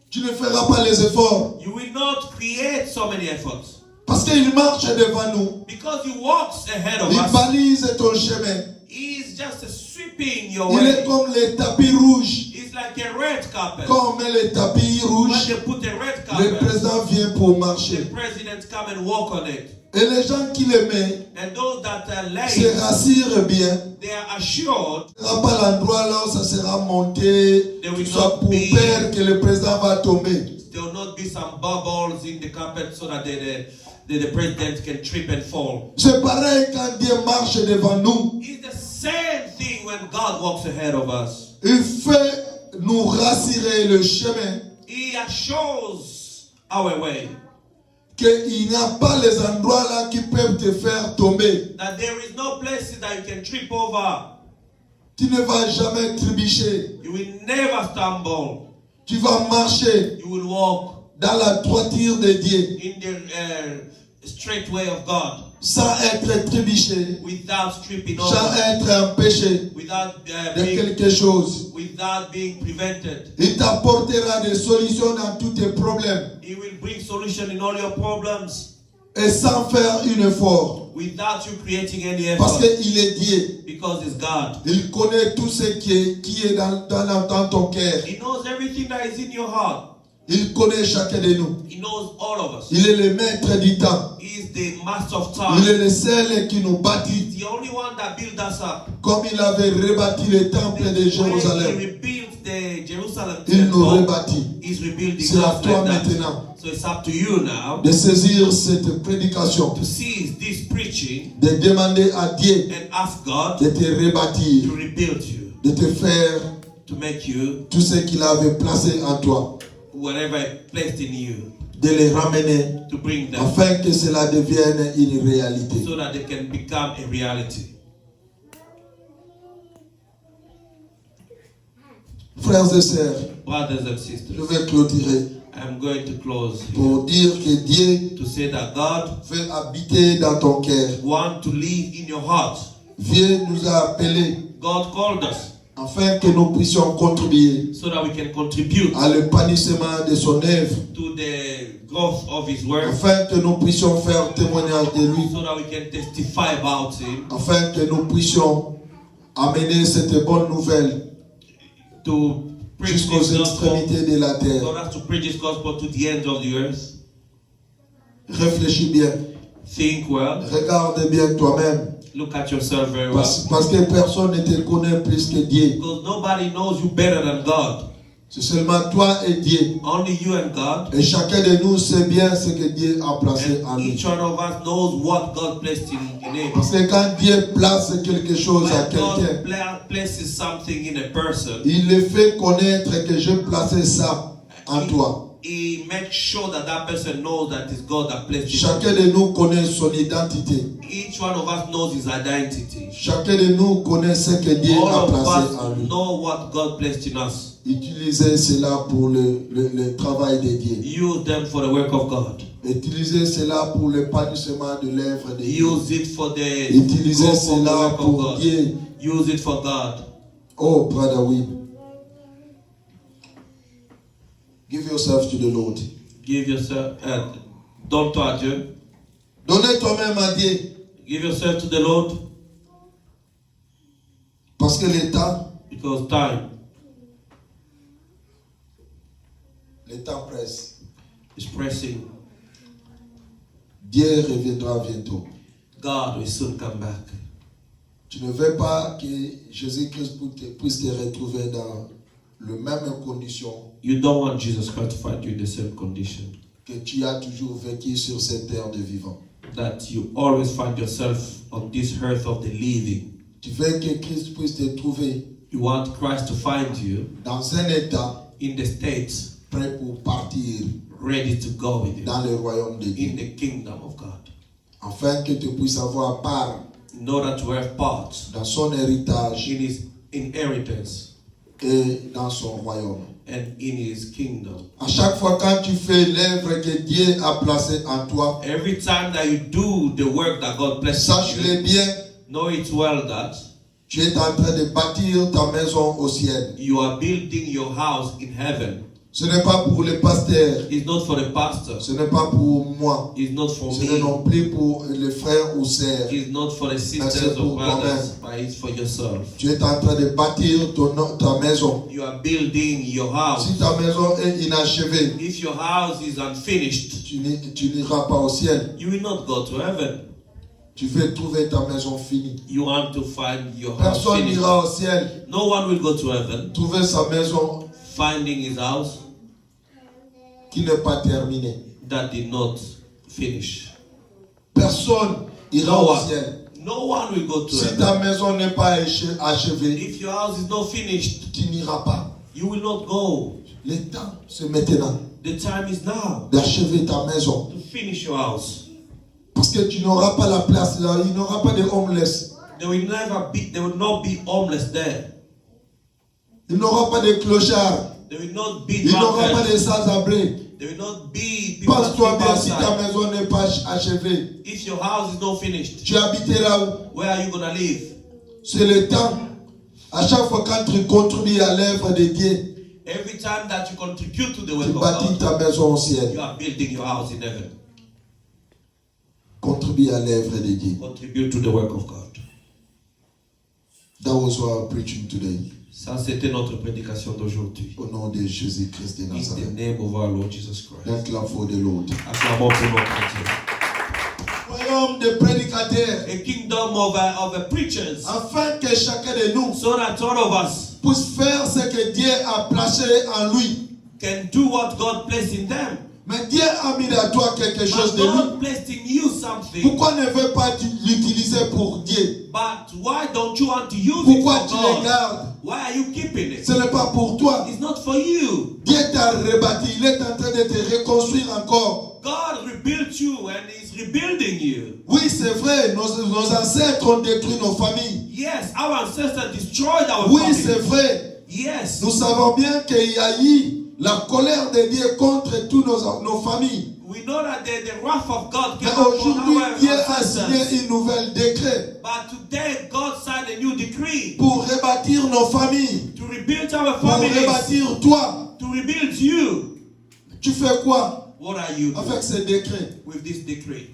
S1: Tu ne feras pas les efforts
S2: You will not create so many efforts
S1: parce qu'il marche devant nous.
S2: because He walks ahead of
S1: Il
S2: us.
S1: balise ton chemin.
S2: He is just sweeping your
S1: Il est
S2: way.
S1: comme les tapis rouges.
S2: It's like a red carpet.
S1: Quand on met les tapis
S2: When
S1: rouges,
S2: they put a red
S1: le
S2: carpet,
S1: président vient pour
S2: the
S1: marcher.
S2: president come and walk on it.
S1: Et les gens qui le mettent
S2: And those that are
S1: se
S2: late,
S1: rassurent bien.
S2: they are assured
S1: Ce ne sera pas l'endroit là où ça sera monté,
S2: They will
S1: tout ça
S2: not
S1: pour
S2: be-
S1: peur que le président va tomber.
S2: there will not be some bubbles in the carpet so that the president can trip and fall.
S1: C'est pareil quand Dieu marche devant nous.
S2: It's the same thing when God walks ahead of us.
S1: Il fait nous rassurer le chemin,
S2: He assures our way.
S1: qu'il n'y a pas les endroits là qui peuvent te faire tomber.
S2: That there is no places that you can trip over.
S1: Tu ne vas jamais trébucher.
S2: You will never stumble.
S1: Tu vas marcher
S2: You will walk
S1: dans la droiture de Dieu
S2: in the straight way of God
S1: sans être trébuché,
S2: without tripping
S1: sans
S2: over,
S1: être empêché
S2: without
S1: de quelque chose.
S2: being prevented.
S1: Il t'apportera des solutions dans tous tes problèmes
S2: He will bring solution in all your problems
S1: et sans faire un effort.
S2: without you creating any
S1: Parce
S2: effort
S1: qu'il est Dieu.
S2: because it's God.
S1: Il connaît tout ce qui est dans ton cœur.
S2: He knows everything that is in your heart.
S1: Il connaît chacun de nous.
S2: He knows all of us.
S1: Il est le maître du temps.
S2: He is the master of
S1: Il est
S2: time.
S1: le seul qui nous bâtit
S2: He's the only one that built us up.
S1: comme il avait rebâti le temple de
S2: When he
S1: Jérusalem.
S2: rebuilt the Jerusalem
S1: Il nous
S2: temple,
S1: rebâtit.
S2: he's rebuilding
S1: C'est à
S2: us
S1: toi
S2: like that.
S1: maintenant
S2: So it's up to you now
S1: de saisir cette prédication,
S2: to seize this preaching
S1: de demander à Dieu
S2: and ask God
S1: de te rebâtir,
S2: to rebuild you,
S1: de te faire
S2: to make you
S1: tout ce qu'il avait placé en toi,
S2: whatever He placed in you,
S1: de les ramener
S2: to bring them
S1: afin que cela devienne une réalité.
S2: so that they can become a reality.
S1: Frères et sœurs,
S2: Brothers and
S1: je
S2: sisters,
S1: vais clôturer
S2: I'm going to close here
S1: pour dire que Dieu
S2: to say that God
S1: veut habiter dans ton cœur.
S2: wants to live in your heart.
S1: Dieu nous a appelés
S2: God called us
S1: afin que nous puissions contribuer
S2: so that we can contribute
S1: à l'épanouissement de son œuvre,
S2: to the growth of His word,
S1: afin que nous puissions faire témoignage de lui,
S2: so that we can testify about Him,
S1: afin que nous puissions amener cette bonne nouvelle
S2: to preach
S1: jusqu'aux
S2: this gospel,
S1: extrémités de la terre.
S2: for us to preach this gospel to the ends of the earth.
S1: Réfléchis bien,
S2: Think well.
S1: regarde bien toi-même,
S2: Look at yourself very well.
S1: parce que personne ne te connaît plus que Dieu.
S2: Because nobody knows you better than God.
S1: C'est seulement toi et Dieu.
S2: Only you and God.
S1: Et chacun de nous sait bien ce que Dieu a placé en
S2: And
S1: nous.
S2: each one of us knows what God placed in him.
S1: Parce que quand Dieu place quelque chose à
S2: When
S1: quelqu'un,
S2: God places something in a person,
S1: il le fait connaître que j'ai placé ça en toi.
S2: He makes sure that that person knows that it's God that placed it.
S1: Chacun de nous connaît son identité.
S2: Each one of us knows his identity.
S1: Chacun de nous connaît ce que Dieu
S2: All
S1: a
S2: of
S1: placé en
S2: us
S1: lui.
S2: know what God placed in us.
S1: Utilisez cela pour le travail de Dieu.
S2: Use them for the work of God.
S1: Utilisez cela pour l'épanouissement de l'œuvre de Dieu.
S2: Use it for the
S1: Utilisez
S2: growth of the
S1: cela
S2: work of
S1: pour
S2: God.
S1: Dieu.
S2: Use it for God.
S1: Oh, brother Wib. Give yourself to the Lord.
S2: Give yourself, donne-toi à Dieu.
S1: Donnez toi-même à Dieu.
S2: Give yourself to the Lord,
S1: Parce que le temps presse.
S2: is pressing.
S1: Dieu reviendra bientôt.
S2: God will soon come back.
S1: Tu ne veux pas que Jésus-Christ puisse te retrouver la même condition
S2: You don't want Jesus Christ to find you in the same condition.
S1: que tu as toujours vécu sur cette terre de vivant.
S2: That you always find yourself on this earth of the living.
S1: Tu veux que Christ puisse te trouver
S2: You want Christ to find you
S1: dans un état
S2: in the States,
S1: prêt pour partir
S2: ready to go with you
S1: dans le royaume de Dieu.
S2: in the kingdom of God.
S1: Afin que tu puisses avoir part
S2: In order to have part
S1: dans son héritage
S2: in his inheritance
S1: et dans son royaume.
S2: and in his kingdom.
S1: À chaque fois quand tu fais l'œuvre que Dieu a placée en toi,
S2: Every time that you do the work that God blesses you,
S1: sache-le bien,
S2: know it well that
S1: tu es en train de bâtir ta maison au ciel.
S2: you are building your house in heaven.
S1: Ce n'est pas pour les pasteurs,
S2: It's not for the pastor.
S1: ce n'est pas pour moi,
S2: It's not for
S1: ce n'est
S2: me.
S1: non plus pour les frères ou sœurs.
S2: It's not for the
S1: Mais
S2: sisters
S1: c'est
S2: or
S1: pour
S2: brothers,
S1: toi-même.
S2: but it's for yourself.
S1: Tu es en train de bâtir ta maison.
S2: You are building your house.
S1: Si ta maison est inachevée,
S2: If your house is unfinished,
S1: tu n'iras pas au ciel.
S2: you will not go to heaven.
S1: Tu veux trouver ta maison finie.
S2: You want to find your house
S1: Personne
S2: finished.
S1: n'ira au ciel
S2: No one will go to heaven
S1: trouver sa maison
S2: finding his house
S1: qui n'est pas terminée.
S2: that did not finish.
S1: Personne ira
S2: No
S1: au
S2: one.
S1: ciel.
S2: No one will go to
S1: Si
S2: heaven.
S1: ta maison n'est pas achevée,
S2: If your house is not finished,
S1: tu n'iras pas.
S2: you will not go.
S1: Le temps, c'est maintenant
S2: The time is now
S1: d'achever ta maison.
S2: to finish your house.
S1: Parce que tu n'auras pas la place là, il n'y aura pas de homeless.
S2: There will not be homeless there.
S1: Il n'y aura pas de clochards.
S2: There will not be
S1: Il n'y aura pas
S2: drunkards.
S1: de sans-abri.
S2: There will not be people
S1: Pense-toi
S2: that
S1: bien,
S2: sleep
S1: si ta
S2: outside.
S1: maison n'est pas achevée,
S2: If your house is not finished,
S1: tu habiteras où?
S2: where are you gonna live?
S1: C'est le temps. À chaque fois quand tu contribues à l'œuvre de Dieu,
S2: Every time that you contribute to the
S1: tu
S2: work of
S1: bâtis
S2: God,
S1: ta maison au
S2: you
S1: ciel.
S2: are building your house in heaven.
S1: Contribue à l'œuvre de Dieu.
S2: Contribute to the work of God.
S1: That was what I'm preaching today.
S2: Ça, c'était notre prédication d'aujourd'hui.
S1: Au nom de Jésus-Christ de
S2: In the
S1: Nazareth.
S2: name of our Lord Jesus Christ.
S1: Un clap for the Lord.
S2: Acclamons pour notre Dieu.
S1: Royaume de prédicateurs,
S2: A kingdom of preachers,
S1: afin que chacun de nous
S2: so that all of us
S1: puisse faire ce que Dieu a placé en lui.
S2: can do what God placed in them.
S1: Mais Dieu a mis à toi quelque chose
S2: But
S1: de lui.
S2: God placed in you something.
S1: Pourquoi ne veux pas l'utiliser pour Dieu?
S2: But why don't you want to use
S1: Pourquoi
S2: it
S1: tu
S2: for
S1: les
S2: God?
S1: gardes?
S2: Why are you keeping it?
S1: Ce n'est pas pour toi.
S2: It's not for you.
S1: Dieu t'a rebâti. Il est en train de te reconstruire encore.
S2: God rebuilt you and is rebuilding you.
S1: Oui, c'est vrai. Nos ancêtres ont détruit nos familles.
S2: Yes, our ancestors destroyed our
S1: Oui,
S2: family.
S1: c'est vrai.
S2: Yes,
S1: Nous savons bien qu'il y a eu la colère de Dieu contre toutes nos familles.
S2: we know that the wrath of God
S1: Mais
S2: came upon
S1: aujourd'hui,
S2: our
S1: Dieu a signé
S2: ancestors.
S1: une nouvelle décret
S2: But today, God signed a new decree
S1: pour rebâtir nos familles,
S2: to rebuild our
S1: pour
S2: families,
S1: rebâtir toi.
S2: to rebuild you.
S1: Tu fais quoi
S2: What are you doing
S1: avec ce décret?
S2: with this decree?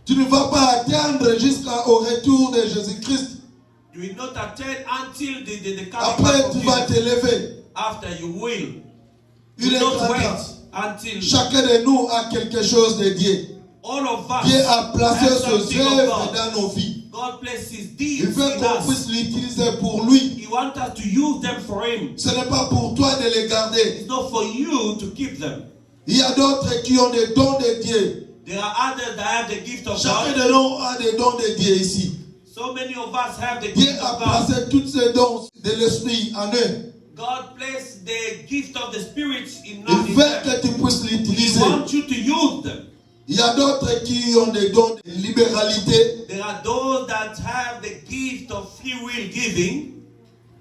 S1: Tu ne vas pas attendre jusqu'au retour de Jésus-Christ.
S2: You will not attend until the coming
S1: Après,
S2: back of
S1: tu vas te
S2: Jesus.
S1: lever.
S2: After you will.
S1: Il
S2: You
S1: est
S2: not
S1: grand
S2: wait
S1: temps.
S2: until
S1: Chacun de nous a quelque chose de Dieu.
S2: all of us
S1: Dieu a placé
S2: have
S1: ses
S2: something of
S1: œuvres
S2: God.
S1: dans nos vies.
S2: God places His
S1: Il
S2: deeds
S1: veut
S2: in
S1: qu'on
S2: us.
S1: puisse l'utiliser pour lui.
S2: He wants us to use them for Him.
S1: Ce n'est pas pour toi de les garder.
S2: It's not for you to keep them.
S1: Il y a d'autres qui ont des dons de Dieu.
S2: There are others that have the gift of
S1: Chacun
S2: God.
S1: de nous a des dons de Dieu ici.
S2: So many of us have the
S1: Dieu
S2: gift
S1: a
S2: of God.
S1: placé tous ces dons de l'esprit en eux.
S2: God placed the gift of the Spirit in
S1: Il
S2: us.
S1: veut que tu puisses
S2: He
S1: l'utiliser.
S2: wants you to use them.
S1: Il y a d'autres qui ont des dons de libéralité
S2: There are those that have the gift of free will giving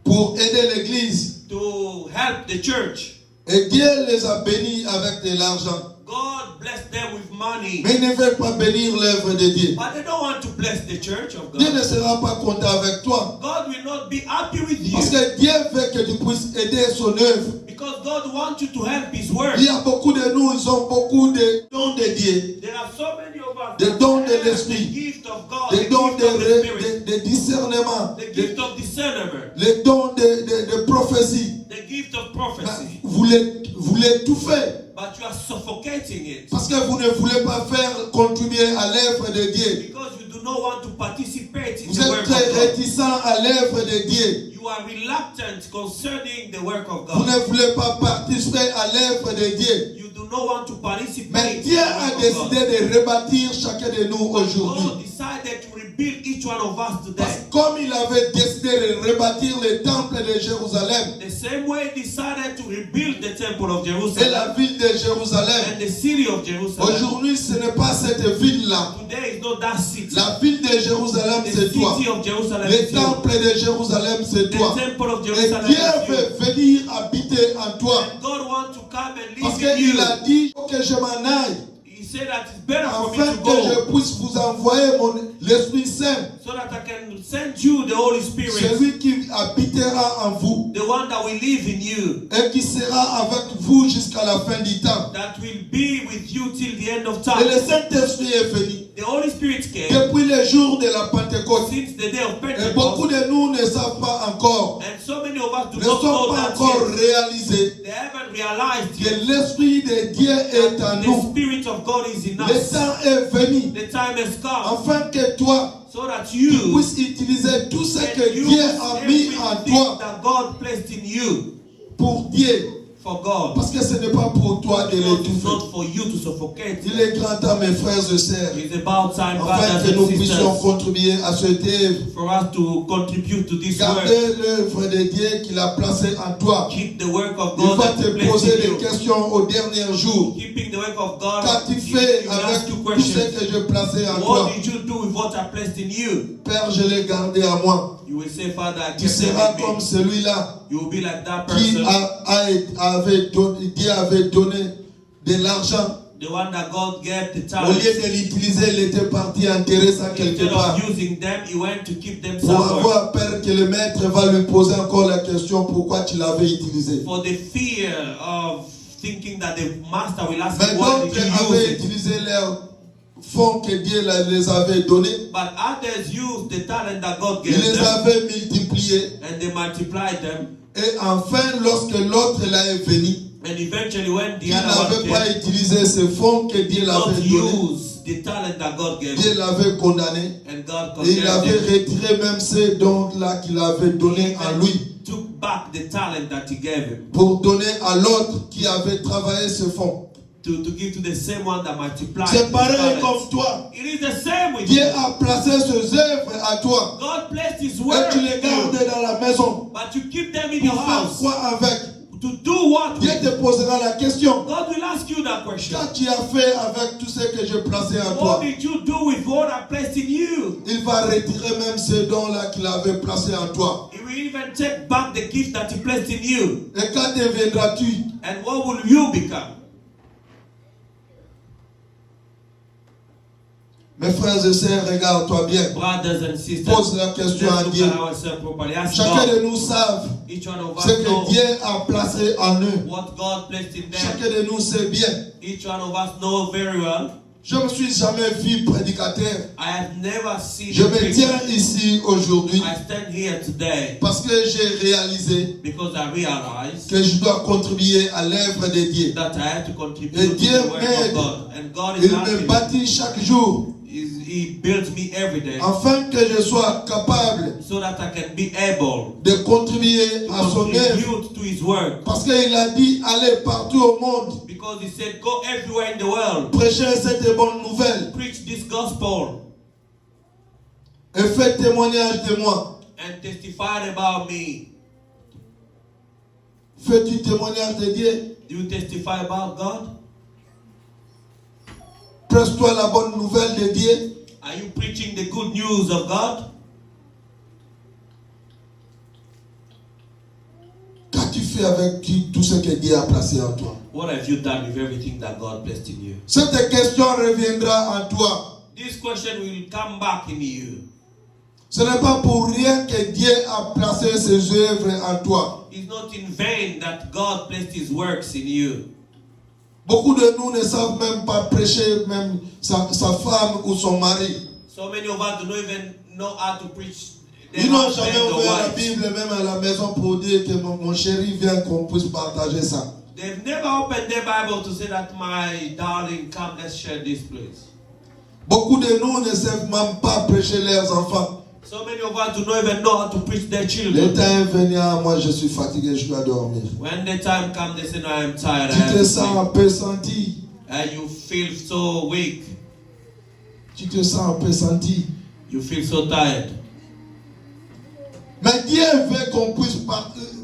S1: pour aider l'église.
S2: to help the church.
S1: Et Dieu les a bénis avec de l'argent.
S2: God bless them with money.
S1: Mais il ne veut pas bénir l'œuvre de Dieu.
S2: But they don't want to bless the church of
S1: Dieu ne
S2: God.
S1: sera pas content avec toi.
S2: God will not be happy with
S1: Parce
S2: you.
S1: que Dieu veut que tu puisses aider son œuvre.
S2: Because God wants you to help His work.
S1: Il y a beaucoup de nous, ils ont beaucoup de dons de Dieu.
S2: There are so many of us
S1: Des
S2: that
S1: dons de
S2: have
S1: l'esprit.
S2: the gift of God,
S1: Des
S2: the
S1: dons
S2: gift of the Spirit,
S1: de discernement.
S2: the gift of discernment,
S1: Les dons de prophétie.
S2: the gift of
S1: Mais
S2: prophecy.
S1: vous l'étouffez.
S2: But you are suffocating it
S1: Parce que vous ne voulez pas faire contribuer à l'œuvre de Dieu.
S2: because you do do not want to participate in
S1: Vous
S2: the
S1: êtes
S2: work
S1: très
S2: of God.
S1: réticents à l'œuvre de Dieu.
S2: You are reluctant concerning the work of
S1: Vous
S2: God.
S1: ne voulez pas participer à l'œuvre de Dieu.
S2: You do not want to participate
S1: Mais
S2: in
S1: Dieu
S2: the
S1: a
S2: work of
S1: décidé
S2: God.
S1: de rebâtir chacun de nous aujourd'hui.
S2: God decided to rebuild each one of us
S1: Parce
S2: today.
S1: que comme il avait décidé de rebâtir le temple de Jérusalem
S2: The same way he decided to rebuild the temple of
S1: et
S2: Jerusalem
S1: la ville de Jérusalem,
S2: and the city of Jerusalem.
S1: aujourd'hui ce n'est pas cette ville-là.
S2: Today is not that city.
S1: La ville de Jérusalem,
S2: The
S1: c'est toi.
S2: city of Jerusalem
S1: Le
S2: is you.
S1: temple de Jérusalem, c'est
S2: The
S1: toi.
S2: temple of
S1: Et
S2: Jerusalem
S1: Dieu
S2: is you.
S1: veut venir habiter en toi.
S2: And God wants to come and
S1: Parce
S2: live in you.
S1: qu'il a dit que je m'en aille,
S2: He said that it's better for me
S1: afin
S2: to
S1: que je
S2: go
S1: puisse vous envoyer l'Esprit Saint,
S2: so that I can send you the Holy Spirit,
S1: celui qui habitera en vous
S2: the one that will live in you,
S1: et qui sera avec vous jusqu'à la fin du temps.
S2: that will be with you till the end of
S1: Et
S2: time.
S1: le Saint-Esprit est venu
S2: The Holy Spirit came
S1: depuis le jour de la Pentecôte.
S2: since the day of
S1: Et beaucoup
S2: Pentecost,
S1: de nous ne savent pas encore,
S2: and so many of us do
S1: ne
S2: not
S1: sont
S2: know
S1: pas
S2: that
S1: encore
S2: yet.
S1: réalisés
S2: They haven't realized
S1: que
S2: yet
S1: l'Esprit de Dieu est en
S2: that the
S1: nous.
S2: Spirit of God is in
S1: Le
S2: us.
S1: temps est venu
S2: The time has come
S1: afin que toi,
S2: so that
S1: tu
S2: you
S1: puisses utiliser tout ce
S2: can
S1: que
S2: use
S1: Dieu a mis en
S2: everything
S1: toi
S2: that God placed in you
S1: pour Dieu.
S2: for God.
S1: Parce que ce n'est pas pour toi de
S2: It's
S1: l'étouffer.
S2: not for you to suffocate.
S1: Il est grand temps, mes frères et sœurs,
S2: It's about time,
S1: afin
S2: brothers
S1: que nous
S2: and
S1: puissions
S2: sisters,
S1: contribuer à cette œuvre.
S2: for us to contribute to this work.
S1: Gardez l'œuvre de Dieu qu'il a placée en toi.
S2: Keep the work of
S1: Il
S2: God
S1: va
S2: that
S1: te
S2: He placed
S1: poser
S2: in
S1: des
S2: you.
S1: questions au dernier jour.
S2: Keeping the work of God,
S1: Qu'as-tu
S2: He
S1: fait
S2: will ask
S1: avec
S2: you
S1: tout ce
S2: questions.
S1: que je plaçais en
S2: What
S1: toi?
S2: did you do with what I placed in you?
S1: Père, je l'ai gardé à moi.
S2: You will say, Father, I
S1: Tu
S2: kept them
S1: seras
S2: in
S1: comme
S2: me.
S1: celui-là
S2: You will be like that
S1: qui
S2: person,
S1: Dieu avait donné de l'argent.
S2: the one that God gave the
S1: Au
S2: talent.
S1: lieu de l'utiliser, il était parti enterrer ça quelque
S2: Instead
S1: part.
S2: of using them, he went to keep them
S1: Pour
S2: somewhere.
S1: avoir peur que le maître va lui poser encore la question pourquoi tu l'avais utilisé.
S2: For the fear of thinking that the master will ask
S1: Mais
S2: you, why
S1: d'autres
S2: did you use
S1: avaient
S2: it?
S1: utilisé leurs fonds que Dieu les avait donnés.
S2: But others used the talent that God
S1: Il
S2: gave
S1: les
S2: them
S1: avait multipliés.
S2: and they multiplied them.
S1: Et enfin, lorsque l'autre là est venu,
S2: And eventually when the
S1: il
S2: other
S1: n'avait
S2: one
S1: pas
S2: came,
S1: utilisé ce fonds que Dieu
S2: not
S1: l'avait donné.
S2: use the talent that God gave
S1: Dieu
S2: him.
S1: l'avait condamné.
S2: And God
S1: Et il
S2: condemned
S1: avait
S2: him.
S1: retiré même ces dons-là qu'il avait donnés à lui
S2: Took back the talent that he gave him
S1: pour donner à l'autre qui avait travaillé ce fonds.
S2: to give to the same one that multiplied
S1: C'est
S2: his
S1: pareil
S2: talents.
S1: comme toi.
S2: It is the same with
S1: Dieu
S2: you.
S1: a placé ses œuvres à toi
S2: God placed his
S1: et
S2: word
S1: tu
S2: in
S1: les gardes
S2: you,
S1: dans la maison.
S2: but you keep them in your
S1: Pour faire
S2: house.
S1: quoi avec?
S2: To do what
S1: Dieu
S2: with?
S1: te posera la question.
S2: God will ask you that question.
S1: Qu'as tu as fait avec tout ce que je plaçais en
S2: What
S1: toi?
S2: did you do with what I placed in you?
S1: Il va retirer même ces dons-là qu'il avait placés en toi.
S2: He will even take back the gift that he placed in you.
S1: Et quand deviendras-tu?
S2: And what will you become?
S1: Mes frères et sœurs, regarde-toi bien.
S2: Brothers and sisters,
S1: Pose la question à
S2: let's look
S1: Dieu.
S2: at ourselves properly. Ask
S1: Chacun
S2: God.
S1: de nous savent
S2: Each one of
S1: ce
S2: us
S1: que
S2: know
S1: Dieu a placé en eux.
S2: what God placed in them.
S1: Chacun de nous sait bien.
S2: Each one of us know very well.
S1: Je ne me suis jamais vu prédicateur.
S2: I have never seen
S1: Je
S2: a
S1: me
S2: preacher.
S1: tiens ici aujourd'hui
S2: I stand here today
S1: parce que j'ai réalisé
S2: because I realize
S1: que je dois contribuer à l'œuvre de Dieu.
S2: that I have to contribute
S1: Et
S2: to
S1: Dieu
S2: the work
S1: m'aide.
S2: of God. And God is
S1: Il me
S2: happy.
S1: bâtit chaque jour
S2: He builds me every day
S1: afin que je sois capable
S2: so that I can be able
S1: de contribuer
S2: to
S1: à son œuvre.
S2: contribute to His work.
S1: Parce qu'il a dit, allez partout au monde,
S2: Because He said, go everywhere in the world,
S1: prêchez cette bonne nouvelle
S2: preach this gospel,
S1: et faites témoignage de moi.
S2: and testify about me.
S1: Fais-tu témoignage de Dieu?
S2: Do you testify about God?
S1: Presse-toi la bonne nouvelle de Dieu.
S2: Are you preaching the good news of God?
S1: Qu'as-tu fait avec tout ce que Dieu a placé en toi?
S2: What have you done with everything that God placed in you?
S1: Cette question reviendra en toi.
S2: This question will come back in you.
S1: Ce n'est pas pour rien que Dieu a placé ses œuvres en toi.
S2: It's not in vain that God placed His works in you.
S1: Beaucoup de nous ne savent même pas prêcher même sa femme ou son mari.
S2: So many of us do not even know how to preach.
S1: Ils n'ont jamais
S2: husband or
S1: ouvert la
S2: wife.
S1: Bible même à la maison pour dire que mon chéri vient qu'on puisse partager ça.
S2: They've never opened their Bible to say that my darling, come, let's share this place.
S1: Beaucoup de nous ne savent même pas prêcher leurs enfants.
S2: So many of us do not even know how to preach their
S1: Le
S2: children.
S1: temps est venu, moi je suis fatigué, je dois dormir.
S2: When the time comes, they say, no, I am tired. I
S1: Tu
S2: have
S1: te
S2: to
S1: sens
S2: sleep.
S1: un peu senti.
S2: And you feel so weak.
S1: Tu te sens un peu senti.
S2: You feel so tired.
S1: Mais Dieu veut qu'on puisse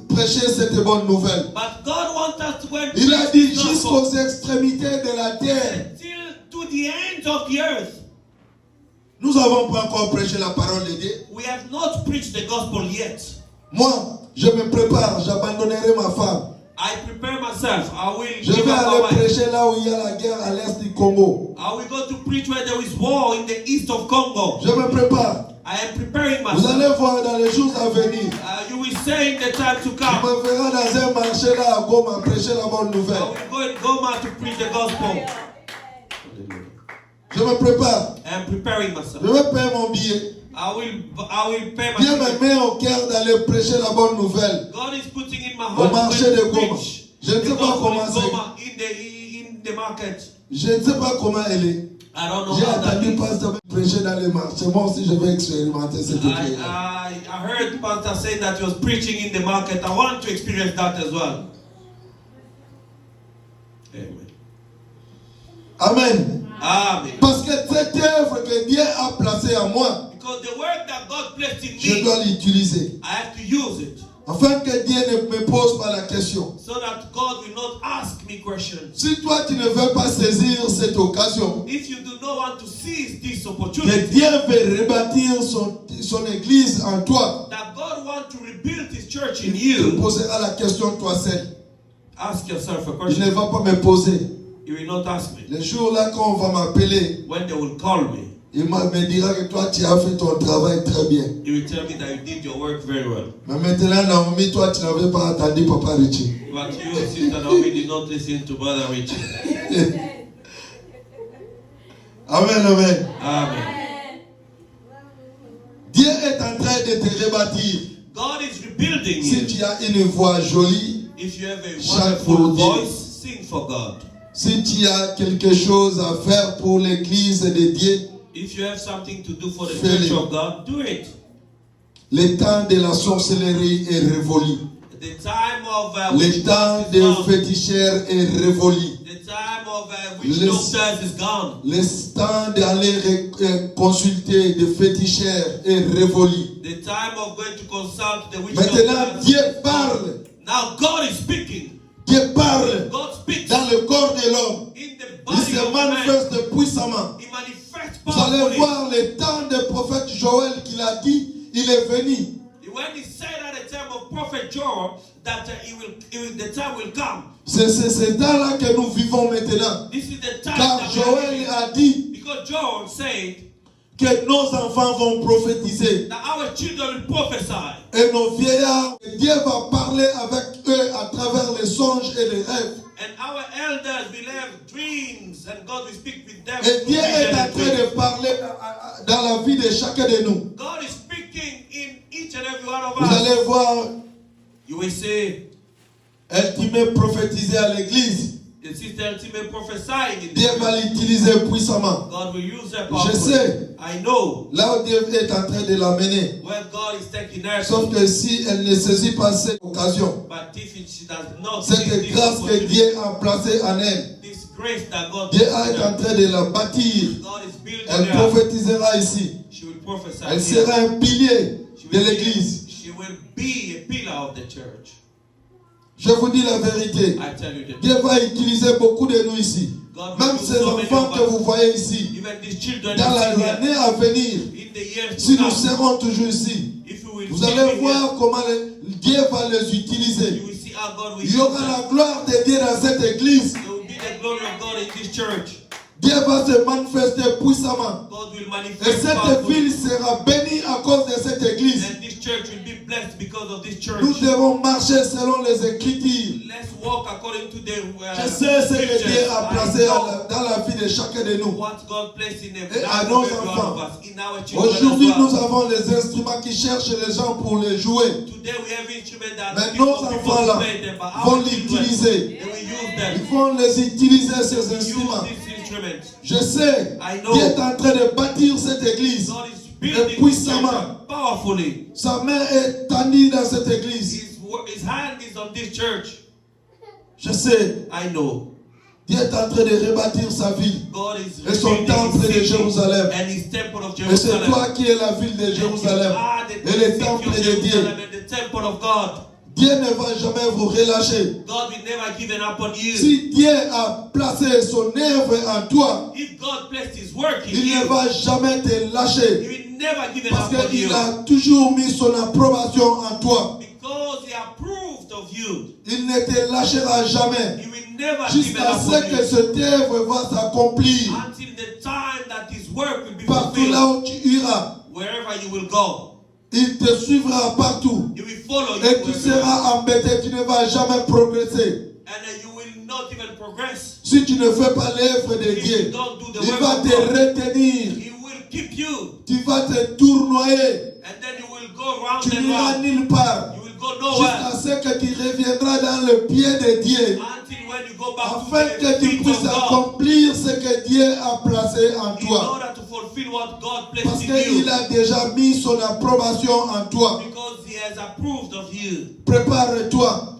S1: prêcher cette bonne nouvelle.
S2: But God wants us to go and
S1: Il a
S2: preach
S1: dit
S2: the gospel
S1: jusqu'aux extrémités de la terre.
S2: till to the ends of the earth.
S1: Nous n'avons pas encore prêché la parole de Dieu.
S2: We have not preached the gospel yet.
S1: Moi, je me prépare, j'abandonnerai ma femme.
S2: I prepare myself. I will
S1: Je
S2: give
S1: vais
S2: up
S1: aller
S2: my wife.
S1: prêcher là où il y a la guerre à l'est du Congo.
S2: I will go to preach where there is war in the east of Congo.
S1: Je me prépare.
S2: I am preparing
S1: Vous
S2: myself.
S1: allez voir dans les jours à venir.
S2: You will say in the time to
S1: Tu
S2: come,
S1: me verras dans un marché là à Goma prêcher la bonne
S2: I
S1: nouvelle.
S2: will go in Goma to preach the gospel.
S1: Je me prépare.
S2: I am preparing myself.
S1: Je vais payer mon billet.
S2: I will pay
S1: Dieu
S2: myself.
S1: me met au cœur d'aller prêcher la bonne nouvelle.
S2: God is putting in my
S1: Au
S2: heart
S1: marché
S2: to
S1: de
S2: go
S1: Goma.
S2: and preach
S1: Je ne
S2: the
S1: sais pas
S2: gospel
S1: comment
S2: in
S1: c'est.
S2: Goma in the market.
S1: Je ne sais pas comment elle est.
S2: I don't know
S1: J'ai
S2: how that
S1: entendu
S2: is.
S1: pasteur prêcher dans les marchés. Moi aussi, je vais expérimenter cette prière.
S2: I heard Pastor say that he was preaching in the market. I want to experience that as well. Amen.
S1: Amen.
S2: Amen.
S1: Parce que cette œuvre que Dieu a placée en moi,
S2: Because the work that God placed in
S1: je
S2: me,
S1: dois l'utiliser.
S2: I have to use it.
S1: Afin que Dieu ne me pose pas la question.
S2: So that God will not ask me questions.
S1: Si toi tu ne veux pas saisir cette occasion,
S2: If you do not want to seize this
S1: que
S2: opportunity,
S1: Dieu veut rebâtir son église en toi,
S2: that God wants to rebuild His church in
S1: il te
S2: you,
S1: posera la question toi seul.
S2: ask yourself a
S1: Il
S2: question.
S1: ne va pas me poser.
S2: You will not ask me.
S1: Le jour là quand on va m'appeler,
S2: When they will call me,
S1: il me dira que toi tu as fait ton travail très bien.
S2: He will tell me that you did your work very well.
S1: Mais maintenant Naomi, toi tu n'avais pas attendu Papa Richie.
S2: But you, Sister Naomi, did not listen to Brother Richie.
S1: Amen, amen.
S2: Amen.
S1: Dieu est en train de te rebâtir.
S2: God is rebuilding
S1: Si
S2: you.
S1: tu as une voix jolie,
S2: If you have a
S1: Chante
S2: wonderful
S1: pour Dieu.
S2: voice, sing for God.
S1: si tu as quelque chose à faire pour l'église de Dieu,
S2: If you have something to do for the
S1: Feel
S2: church
S1: it.
S2: of God, do it.
S1: le temps de la sorcellerie est révolu.
S2: The time of
S1: Le
S2: witchcraft
S1: temps
S2: is
S1: des
S2: gone.
S1: féticheurs est révolu.
S2: The time of witch
S1: Le-
S2: doctors is gone.
S1: Le temps d'aller consulter des féticheurs est révolu.
S2: The time of going to consult the witch
S1: Maintenant,
S2: doctors.
S1: Dieu parle.
S2: Now God is speaking.
S1: Dieu parle
S2: God speaks
S1: dans le corps de l'homme.
S2: in the
S1: Il
S2: body
S1: se
S2: of man.
S1: manifeste puissamment.
S2: He manifests
S1: Vous allez
S2: powerfully.
S1: voir le temps du prophète Joël qu'il a dit, il est venu.
S2: When he said at the time of Prophet Joel that the time will come.
S1: C'est ce temps-là que nous vivons maintenant.
S2: This is the time
S1: Car
S2: that we are
S1: Joël
S2: living.
S1: a dit
S2: Because Joel said
S1: que nos enfants vont prophétiser
S2: that our children will prophesy.
S1: et nos vieillards, Dieu va parler avec eux à travers les songes et les rêves.
S2: And our elders will have dreams and God will speak with them.
S1: Et
S2: through
S1: Dieu est
S2: vision
S1: en
S2: and
S1: train
S2: dreams.
S1: de parler dans la vie de chacun de nous.
S2: God is speaking in each and every one of
S1: Vous
S2: us.
S1: allez voir,
S2: You will say,
S1: elle qui m'a prophétisé à l'église.
S2: the sister ultimate prophesying in
S1: Dieu
S2: this.
S1: va l'utiliser puissamment.
S2: God will use her
S1: Je
S2: powerfully.
S1: sais,
S2: I know
S1: là où Dieu est en train de l'amener.
S2: where God is taking her.
S1: Sauf que si elle ne saisit pas cette occasion,
S2: But if she does not see
S1: cette
S2: this
S1: grâce que
S2: opportunity,
S1: Dieu a placée en elle,
S2: this grace that God
S1: Dieu
S2: gives
S1: est en
S2: her,
S1: train de la bâtir.
S2: God is building
S1: Elle
S2: her.
S1: prophétisera ici.
S2: She will prophesy.
S1: Elle
S2: here.
S1: sera un pilier
S2: She
S1: de
S2: will
S1: l'église.
S2: She will be a pillar of the church.
S1: Je vous dis la vérité.
S2: I tell you the truth.
S1: Dieu va utiliser beaucoup de nous ici.
S2: God will
S1: Même
S2: use
S1: ces
S2: so many
S1: enfants
S2: of
S1: que
S2: us.
S1: vous voyez ici.
S2: Even these children
S1: Dans
S2: you see here,
S1: l'année à venir,
S2: in the years
S1: si
S2: to
S1: nous
S2: come,
S1: serons toujours ici,
S2: if you will
S1: vous
S2: see
S1: allez
S2: me
S1: voir comment Dieu va les
S2: here,
S1: utiliser.
S2: you will see how God will
S1: Il y
S2: use
S1: aura
S2: them.
S1: la gloire de Dieu dans cette église.
S2: There will be the glory of God in this church.
S1: Dieu va se manifester puissamment.
S2: God will
S1: Et
S2: manifest
S1: cette
S2: powerfully.
S1: ville sera bénie à cause de cette église.
S2: And this church will be blessed because because of this church.
S1: Nous devons marcher selon les Écritures.
S2: Let's walk according to the
S1: Je sais ce que Dieu a placé
S2: I know
S1: dans la vie de chacun de nous.
S2: what God placed in the
S1: Et à
S2: life
S1: nos
S2: of every one
S1: enfants.
S2: of us, in our children
S1: Aujourd'hui,
S2: as
S1: nous
S2: well.
S1: avons les instruments qui cherchent les gens pour les jouer.
S2: Today we have instruments that
S1: Mais
S2: people
S1: nos enfants-là
S2: play them, but
S1: vont
S2: our children,
S1: l'utiliser.
S2: they will use
S1: Ils
S2: them.
S1: vont les utiliser, ces
S2: Use
S1: instruments.
S2: these instruments.
S1: Je sais,
S2: I know.
S1: Dieu est en train de bâtir cette église.
S2: God is building this
S1: puissamment.
S2: church powerfully.
S1: Sa main est tendue dans cette église.
S2: His hand is on this church.
S1: Je sais,
S2: I know.
S1: Dieu est en train de rebâtir sa ville.
S2: God is
S1: Et son
S2: rebuilding
S1: temple
S2: his
S1: de
S2: city
S1: Jérusalem.
S2: and his temple of
S1: Et c'est
S2: Jerusalem.
S1: toi qui es la ville de Jérusalem. Et le temple de Dieu.
S2: And the temple of God.
S1: Dieu ne va jamais vous relâcher.
S2: God will never give up on you.
S1: Si Dieu a placé son œuvre en toi,
S2: If God placed his work in
S1: il ne
S2: you,
S1: va jamais te
S2: he
S1: lâcher.
S2: will never give
S1: Parce
S2: up on you.
S1: qu'il a toujours mis son approbation en toi.
S2: Because he approved of you.
S1: Il ne te lâchera jamais.
S2: He will never give
S1: Jusqu'à
S2: up
S1: ce
S2: on
S1: que
S2: you.
S1: cette œuvre va s'accomplir.
S2: Until the time that his work will be
S1: Partout là
S2: fulfilled.
S1: où tu iras,
S2: Wherever you will go,
S1: il te suivra partout.
S2: he will follow you.
S1: Et tu
S2: everywhere.
S1: seras embêté, tu ne vas jamais progresser.
S2: And you will not even progress.
S1: Si tu ne fais pas l'œuvre de
S2: If you
S1: Dieu,
S2: don't do the
S1: il
S2: work
S1: va
S2: of
S1: te
S2: God,
S1: retenir.
S2: he will keep you.
S1: Tu vas te tournoyer.
S2: And then you will go round
S1: Tu
S2: and
S1: n'iras
S2: round.
S1: nulle part.
S2: You will go nowhere.
S1: Jusqu'à ce que tu reviendras dans le pied de Dieu.
S2: Until when you go back
S1: Afin
S2: to
S1: que
S2: the
S1: tu
S2: feet
S1: puisses
S2: of God.
S1: accomplir ce que Dieu a placé en
S2: In
S1: toi.
S2: order to fulfill what God
S1: Parce
S2: placed in you.
S1: qu'il a déjà mis son approbation en toi.
S2: Because he has approved of you.
S1: Prépare-toi.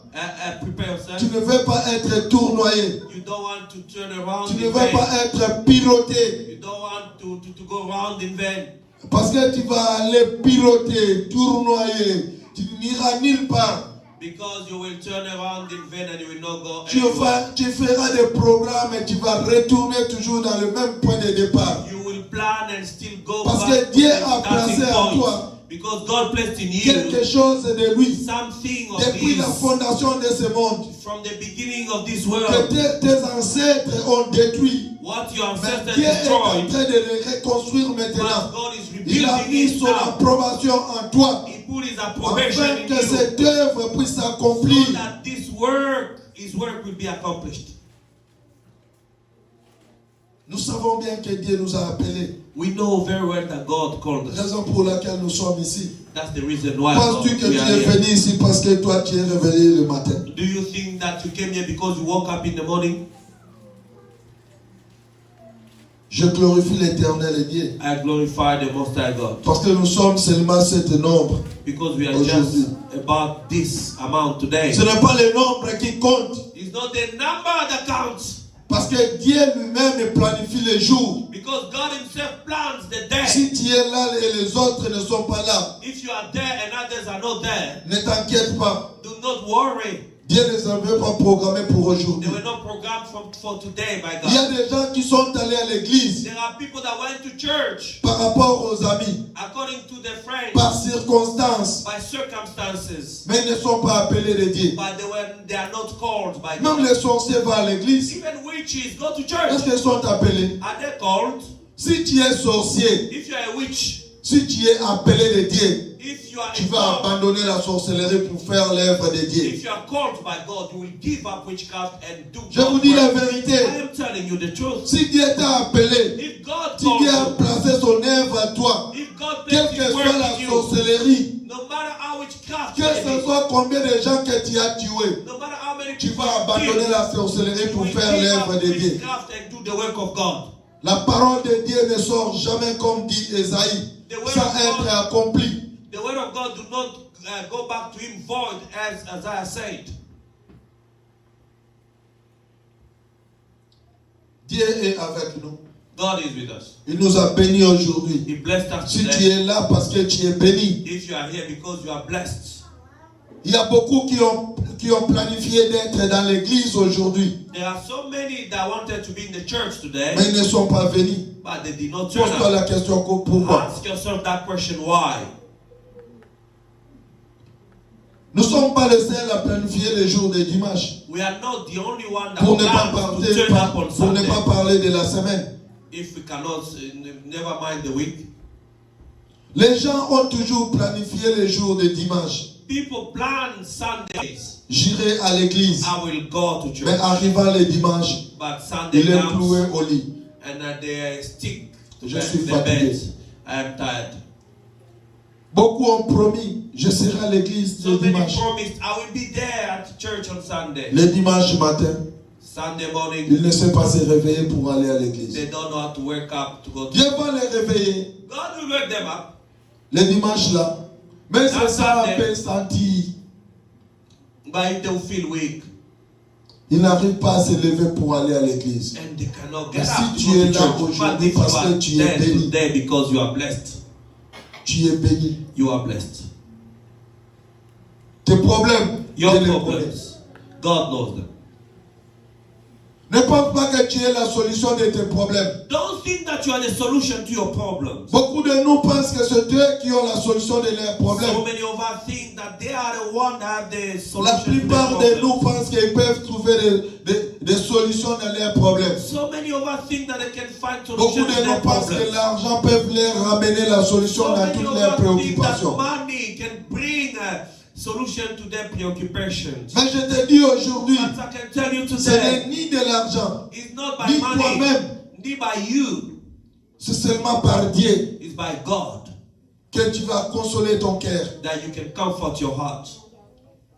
S2: Prepare yourself.
S1: Tu ne veux pas être tournoyé.
S2: You don't want to turn around
S1: Tu ne
S2: in
S1: veux
S2: vain.
S1: pas être piloté.
S2: You don't want to go round in vain.
S1: Parce que tu vas aller piloter, tournoyer. Tu n'iras nulle part.
S2: Because you will turn around in vain and you will not go
S1: Tu
S2: anywhere.
S1: feras des programmes et tu vas retourner toujours dans le même point de départ.
S2: You will plan and still go
S1: Parce
S2: back
S1: que Dieu
S2: to the
S1: a placé
S2: starting
S1: en
S2: point.
S1: toi
S2: Because God placed in
S1: quelque
S2: you
S1: chose de lui.
S2: something of
S1: Depuis la
S2: His
S1: fondation de ce monde,
S2: from the beginning of this
S1: que
S2: world.
S1: tes ancêtres ont détruit.
S2: What your
S1: Mais
S2: ancestors
S1: Dieu est en
S2: destroyed,
S1: train de le reconstruire
S2: but
S1: maintenant.
S2: God is
S1: Il a
S2: rebuilding
S1: mis
S2: it
S1: son
S2: now.
S1: approbation en toi.
S2: He put His approbation
S1: Afin
S2: in
S1: que
S2: you
S1: cette œuvre puisse
S2: so
S1: s'accomplir.
S2: that His work will be accomplished.
S1: Nous savons bien que Dieu nous a appelés.
S2: We know very well that God called us.
S1: Raison pour laquelle nous sommes ici.
S2: That's the reason why
S1: Penses-tu que
S2: we
S1: tu
S2: are
S1: es
S2: here.
S1: venu ici parce que toi tu es réveillé le matin?
S2: Do you think that you came here because you woke up in the morning?
S1: Je glorifie l'Éternel Dieu.
S2: I glorify the Most High God.
S1: Parce que nous sommes seulement cet nombre.
S2: Because we are
S1: Aujourd'hui.
S2: just about this amount today.
S1: Ce n'est pas le nombre qui compte.
S2: It's not the number that counts.
S1: Parce que Dieu lui-même planifie les jours.
S2: Because God Himself plans the day.
S1: Si tu es là et les autres ne sont pas là,
S2: If you are there and others are not there,
S1: ne t'inquiète pas.
S2: do not worry.
S1: Dieu ne les avait pas programmés pour
S2: They
S1: aujourd'hui.
S2: were not programmed for today by
S1: Il y a
S2: God.
S1: des gens qui sont allés à l'église
S2: There are people that went to church
S1: par rapport aux amis,
S2: according to their friends,
S1: par circonstances,
S2: by circumstances,
S1: mais ils ne sont pas appelés de Dieu.
S2: but they are not called by
S1: Même
S2: God.
S1: les sorciers vont à l'église.
S2: Even witches go to
S1: Est-ce
S2: church.
S1: qu'ils sont appelés?
S2: Are they called?
S1: Si tu es sorcier,
S2: If you are a witch,
S1: si tu es appelé de Dieu,
S2: if you are
S1: tu
S2: a
S1: vas
S2: God,
S1: abandonner la sorcellerie pour faire l'œuvre de Dieu.
S2: if you are called by God, you will give up witchcraft and do
S1: Je vous
S2: God's
S1: dis la
S2: work.
S1: vérité.
S2: I am telling you the truth.
S1: Si Dieu t'a appelé,
S2: If God
S1: si
S2: calls
S1: Dieu a
S2: you,
S1: placé son œuvre à toi,
S2: if God
S1: quelle
S2: placed
S1: que
S2: His
S1: soit
S2: work
S1: la
S2: in you,
S1: sorcellerie,
S2: no matter how witchcraft
S1: que
S2: may
S1: ce
S2: be,
S1: soit combien de gens que tu as tués,
S2: no matter how many
S1: tu
S2: people
S1: vas
S2: you
S1: abandonner
S2: kill,
S1: la sorcellerie
S2: you
S1: pour
S2: will
S1: faire
S2: give
S1: l'œuvre
S2: up
S1: de Dieu.
S2: witchcraft and do the work of God.
S1: La parole de Dieu ne sort jamais comme dit Esaïe, sans être accomplie.
S2: The word of God do not go back to Him void, as Isaiah said.
S1: Dieu est avec nous.
S2: God is with us.
S1: Il nous a bénis aujourd'hui.
S2: He blessed us
S1: Si tu
S2: today.
S1: es là parce que tu es béni,
S2: If you are here because you are blessed,
S1: il y a beaucoup qui ont planifié d'être dans l'église aujourd'hui,
S2: there are so many that wanted to be in the church today,
S1: mais ils ne sont pas venus.
S2: but they did not turn
S1: Pose-toi
S2: up.
S1: la question pourquoi.
S2: Ask yourself that question: why?
S1: Nous ne sommes pas les seuls à planifier les jours de dimanche.
S2: We are not the only one that
S1: Pour ne pas
S2: plans to turn up on
S1: pour ne
S2: Sunday.
S1: pas parler de la semaine.
S2: If we cannot, never mind the week.
S1: Les gens ont toujours planifié les jours de dimanche.
S2: People plan Sundays.
S1: J'irai à l'église.
S2: I will go to church.
S1: Mais arrivant le dimanche,
S2: But Sunday
S1: il est
S2: comes
S1: cloué au lit.
S2: and they stick to
S1: Je suis
S2: the
S1: fatigué.
S2: bed. I am tired.
S1: Beaucoup ont promis, je serai à l'église
S2: So
S1: le
S2: many
S1: dimanche.
S2: promised I will be there at church on Sunday.
S1: Le dimanche matin,
S2: Sunday morning,
S1: il ne sait pas se réveiller pour aller à l'église.
S2: they don't know how to wake up to go to
S1: Dieu va les réveiller
S2: God will wake them up.
S1: le dimanche là. Mais c'est
S2: That
S1: ça
S2: Sunday.
S1: peut sentir.
S2: But they will feel weak
S1: Il n'arrive pas à se lever pour aller à l'église.
S2: and they cannot
S1: Mais
S2: get
S1: si
S2: up to
S1: tu
S2: go
S1: es
S2: to
S1: là
S2: church.
S1: aujourd'hui
S2: But if you
S1: parce que
S2: are
S1: tu es
S2: there
S1: béni.
S2: today because you are blessed,
S1: Tu es béni.
S2: you are blessed.
S1: Tes problèmes,
S2: Your
S1: Dieu les connaît.
S2: problems, God knows them.
S1: Ne pense pas que tu es la solution de tes problèmes.
S2: Don't think that you are the solution to your problems.
S1: Beaucoup de nous pensent que c'est eux qui ont la solution de leurs problèmes.
S2: So many of us think that they are the one that have the
S1: La
S2: solution to their
S1: plupart de
S2: problems.
S1: nous pensent qu'ils peuvent trouver des solutions dans leurs problèmes.
S2: So many of us think that they can find
S1: Beaucoup
S2: solutions to
S1: de
S2: their
S1: nous pensent que
S2: problems.
S1: l'argent peut leur ramener la solution
S2: So
S1: dans
S2: many
S1: toutes
S2: of
S1: leurs
S2: us think that
S1: préoccupations.
S2: money can bring a solution to their preoccupations.
S1: Mais je te dis aujourd'hui,
S2: But I can tell you
S1: ce n'est
S2: today,
S1: ni de l'argent,
S2: it's not by
S1: ni
S2: money,
S1: toi-même,
S2: ni by you,
S1: c'est seulement par Dieu
S2: it's by God
S1: que tu vas consoler ton cœur.
S2: that you can comfort your heart.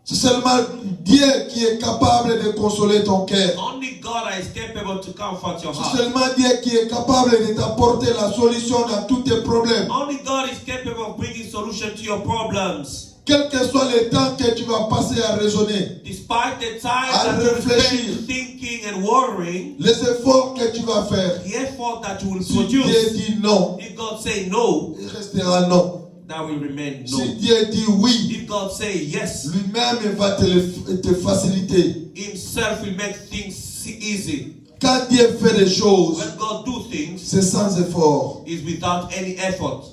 S1: C'est seulement Dieu qui est capable de consoler ton cœur.
S2: Only God is capable to comfort your
S1: C'est
S2: heart.
S1: seulement Dieu qui est capable de t'apporter la solution dans tous tes problèmes.
S2: Only God is capable of bringing solution to your problems.
S1: Quel que soit le temps que tu vas passer à raisonner,
S2: Despite the time
S1: À
S2: that you
S1: réfléchir.
S2: spend thinking and worrying,
S1: les efforts que tu vas faire,
S2: the effort that you will
S1: si Dieu
S2: produce,
S1: dit non,
S2: if God say no,
S1: il restera non.
S2: that will remain no.
S1: Si Dieu dit oui,
S2: If God say yes,
S1: lui-même il va te faciliter.
S2: Himself will make things easy.
S1: Quand Dieu fait des choses,
S2: When God do things,
S1: c'est sans effort.
S2: it's without any effort.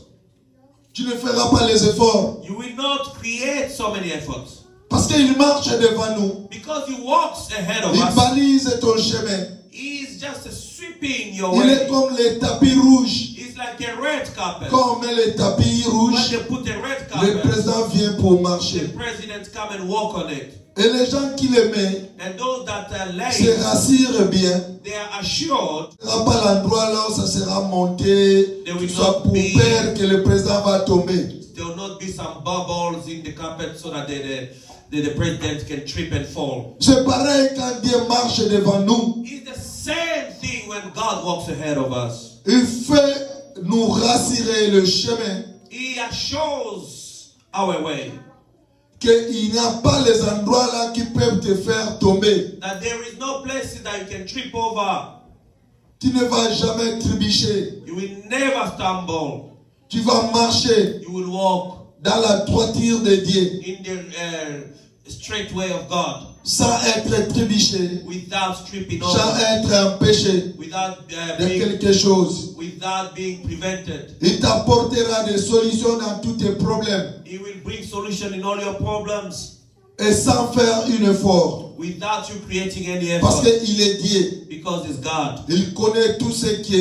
S1: Tu ne feras pas les efforts
S2: You will not create so many efforts
S1: parce qu'il marche devant nous.
S2: because He walks ahead of
S1: Il
S2: us.
S1: balise ton chemin.
S2: He is just sweeping your
S1: Il est
S2: way.
S1: comme les tapis rouges.
S2: It's like a red carpet.
S1: Quand on met les tapis
S2: When
S1: rouges,
S2: they put a red
S1: le
S2: carpet,
S1: président vient pour
S2: the
S1: marcher.
S2: president come and walk on it.
S1: Et les gens qui le mettent
S2: And those that are
S1: se
S2: late,
S1: rassurent bien.
S2: they are assured
S1: Ce ne sera pas l'endroit là où ça sera monté,
S2: They will
S1: tout ça
S2: not
S1: pour
S2: be-
S1: peur que le président va tomber.
S2: there will not be some bubbles in the carpet so that the president can trip and fall.
S1: C'est pareil quand Dieu marche devant nous.
S2: It's the same thing when God walks ahead of us.
S1: Il fait nous rassurer le chemin,
S2: He assures our way.
S1: qu'il n'y a pas les endroits là qui peuvent te faire tomber.
S2: That there is no places that you can trip over.
S1: Tu ne vas jamais trébucher.
S2: You will never stumble.
S1: Tu vas marcher
S2: You will walk
S1: dans la droiture de Dieu
S2: in the straight way of God
S1: sans être trébuché,
S2: without tripping
S1: sans
S2: over,
S1: être empêché
S2: without
S1: de quelque chose.
S2: being prevented.
S1: Il t'apportera des solutions dans tous tes problèmes
S2: He will bring solution in all your problems
S1: et sans faire un effort.
S2: without you creating any
S1: Parce
S2: effort
S1: qu'il est Dieu.
S2: because it's God.
S1: Il connaît tout ce qui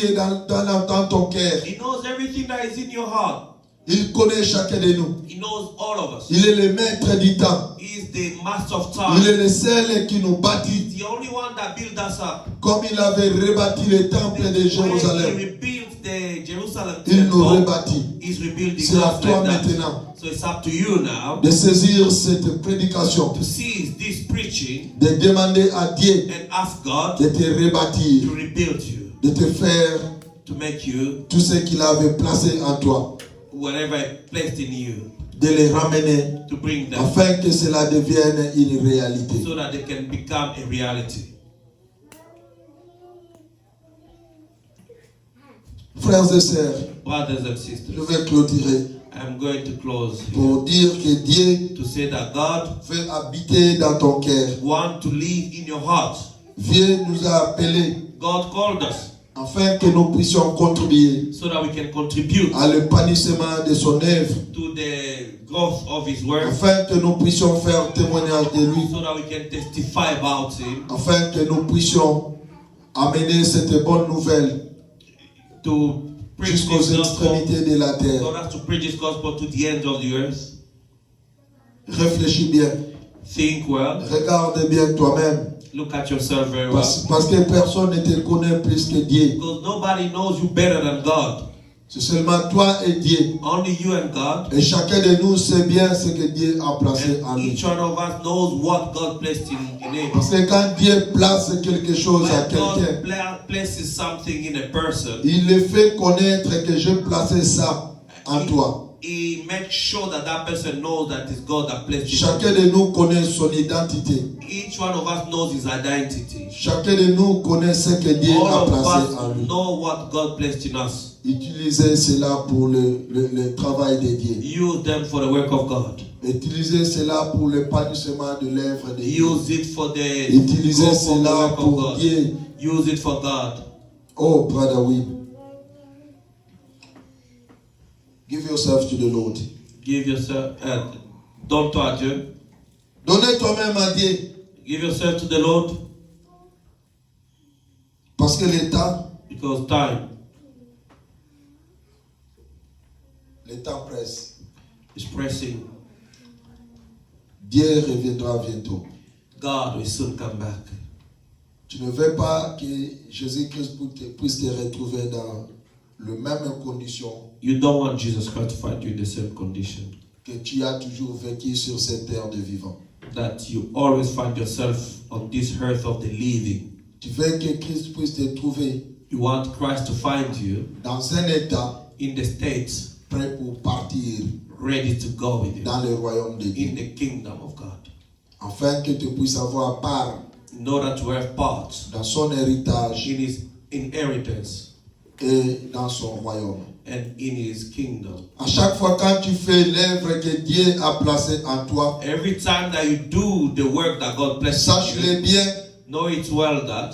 S1: est dans ton cœur.
S2: He knows everything that is in your heart.
S1: Il connaît chacun de nous.
S2: He knows all of us.
S1: Il est le maître du temps.
S2: He is the master of
S1: Il
S2: time.
S1: est le seul qui nous bâtit
S2: He's the only one that built us up.
S1: comme il avait rebâti le temple de
S2: When he
S1: Jérusalem.
S2: rebuilt the Jerusalem
S1: Il nous
S2: temple,
S1: rebâtit.
S2: he's rebuilding
S1: C'est à
S2: us
S1: toi
S2: like that.
S1: maintenant
S2: So it's up to you now
S1: de saisir cette prédication,
S2: to seize this preaching
S1: de demander à Dieu
S2: and ask God
S1: de te rebâtir,
S2: to rebuild you,
S1: de te faire
S2: to make you
S1: tout ce qu'il avait placé en toi,
S2: whatever He placed in you,
S1: de les ramener
S2: to bring them
S1: afin que cela devienne une réalité.
S2: so that they can become a reality.
S1: Frères et sœurs,
S2: Brothers and
S1: je
S2: sisters,
S1: vais clôturer
S2: I'm going to close here
S1: pour dire que Dieu
S2: to say that God
S1: veut habiter dans ton cœur.
S2: wants to live in your heart.
S1: Dieu nous a appelés
S2: God called us
S1: afin que nous puissions contribuer
S2: so that we can contribute
S1: à l'épanouissement de son œuvre,
S2: to the growth of His word,
S1: afin que nous puissions faire témoignage de lui,
S2: so that we can testify about Him,
S1: afin que nous puissions amener cette bonne nouvelle
S2: to preach
S1: jusqu'aux
S2: this gospel,
S1: extrémités de la terre.
S2: for us to preach His gospel to the ends of the earth.
S1: Réfléchis bien.
S2: Think well.
S1: Regarde bien toi-même.
S2: Look at yourself very well.
S1: Parce que personne ne te connaît plus que Dieu.
S2: Because nobody knows you better than God.
S1: C'est seulement toi et Dieu.
S2: Only you and God.
S1: Et chacun de nous sait bien ce que Dieu a placé en
S2: And
S1: nous.
S2: each one of us knows what God placed in him.
S1: Parce que quand Dieu place quelque chose à
S2: When
S1: quelqu'un,
S2: God places something in a person,
S1: il le fait connaître que j'ai placé ça en toi.
S2: He makes sure that that person knows that it's God that placed it.
S1: Chacun de nous connaît son identité.
S2: Each one of us knows his identity.
S1: Chacun de nous connaît ce que Dieu
S2: All
S1: a
S2: of
S1: placé en
S2: us
S1: lui.
S2: know what God placed in us.
S1: Utilisez cela pour le travail de Dieu.
S2: Use them for the work of God.
S1: Utilisez cela pour l'épanouissement de l'œuvre de Dieu.
S2: Use it for the
S1: Utilisez
S2: growth of the
S1: cela
S2: work of
S1: pour
S2: God.
S1: Dieu.
S2: Use it for God.
S1: Oh, brother Will. Give yourself to the Lord.
S2: Give yourself, donne-toi à Dieu.
S1: Donnez toi-même à Dieu.
S2: Give yourself to the Lord.
S1: Parce que le temps presse.
S2: is pressing.
S1: Dieu reviendra bientôt.
S2: God will soon come back.
S1: Tu ne veux pas que Jésus-Christ puisse te retrouver dans les mêmes conditions
S2: You don't want Jesus Christ to find you in the same condition
S1: que tu as toujours vécu sur cette terre de vivant.
S2: that you always find yourself on this earth of the living.
S1: Tu veux que Christ puisse te trouver
S2: You want Christ to find you
S1: dans un état
S2: in the States,
S1: prêt pour partir
S2: ready to go with you
S1: dans le royaume de Dieu.
S2: in the kingdom of God,
S1: Afin que tu puisses avoir part
S2: in order to have part
S1: dans son héritage
S2: in his inheritance
S1: et dans son royaume.
S2: and in his kingdom.
S1: À chaque fois quand tu fais l'œuvre que Dieu a placée en toi,
S2: Every time that you do the work that God blesses you,
S1: sache-le bien,
S2: know it well that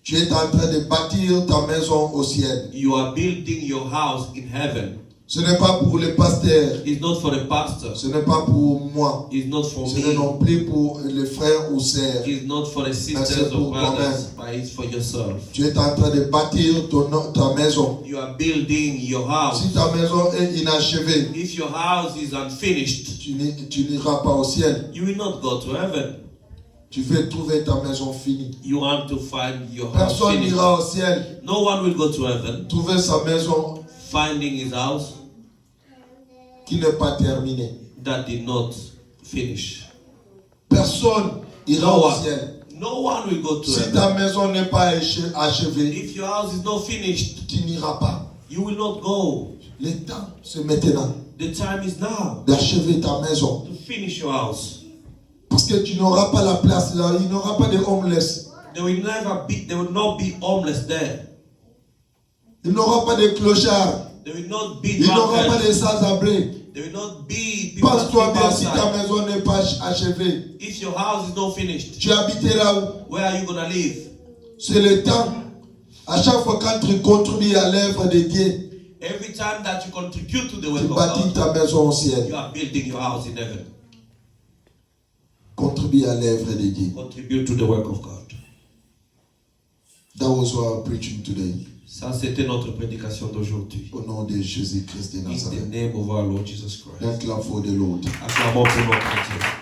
S1: tu es en train de bâtir ta maison au ciel.
S2: you are building your house in heaven.
S1: Ce n'est pas pour les pasteurs,
S2: It's not for the pastor.
S1: ce n'est pas pour moi,
S2: It's not for
S1: ce n'est
S2: me.
S1: non plus pour les frères ou sœurs.
S2: It's not for the
S1: c'est
S2: sisters
S1: pour
S2: or brothers,
S1: toi-même.
S2: but it's for yourself.
S1: Tu es en train de bâtir ta maison.
S2: You are building your house.
S1: Si ta maison est inachevée,
S2: If your house is unfinished,
S1: tu n'iras pas au ciel.
S2: you will not go to heaven.
S1: Tu veux trouver ta maison finie.
S2: You want to find your house
S1: Personne
S2: finished.
S1: n'ira au ciel
S2: No one will go to heaven
S1: trouver sa maison
S2: finding his house
S1: qui n'est pas terminée.
S2: that did not finish.
S1: Personne ira
S2: No
S1: au
S2: one.
S1: ciel.
S2: No one will go to
S1: Si
S2: heaven.
S1: ta maison n'est pas achevée,
S2: If your house is not finished,
S1: tu n'iras pas.
S2: you will not go.
S1: Le temps, c'est maintenant
S2: The time is now
S1: d'achever ta maison.
S2: to finish your house.
S1: Parce que tu n'auras pas la place là, il n'y aura pas de homeless.
S2: There will not be homeless there.
S1: Il n'y aura pas de clochards.
S2: There will not be
S1: Il n'y aura pas
S2: drunkards.
S1: de sans-abri.
S2: There will not be people
S1: Pense-toi bien, si ta
S2: outside.
S1: maison n'est pas achevée,
S2: If your house is not finished,
S1: tu habiteras où?
S2: where are you gonna live?
S1: C'est le temps. À chaque fois quand tu contribues à l'œuvre de Dieu,
S2: Every time that you contribute to the
S1: tu
S2: work of
S1: bâtis
S2: God,
S1: ta maison au ciel.
S2: you are building your house in heaven.
S1: Contribue à l'œuvre de Dieu.
S2: Contribute to the work of God.
S1: That was what I'm preaching today.
S2: Ça, c'était notre prédication d'aujourd'hui.
S1: Au nom de Jésus-Christ de
S2: In the
S1: Nazareth.
S2: name of our Lord Jesus Christ.
S1: Un clap for the Lord.
S2: Acclamons pour notre Dieu.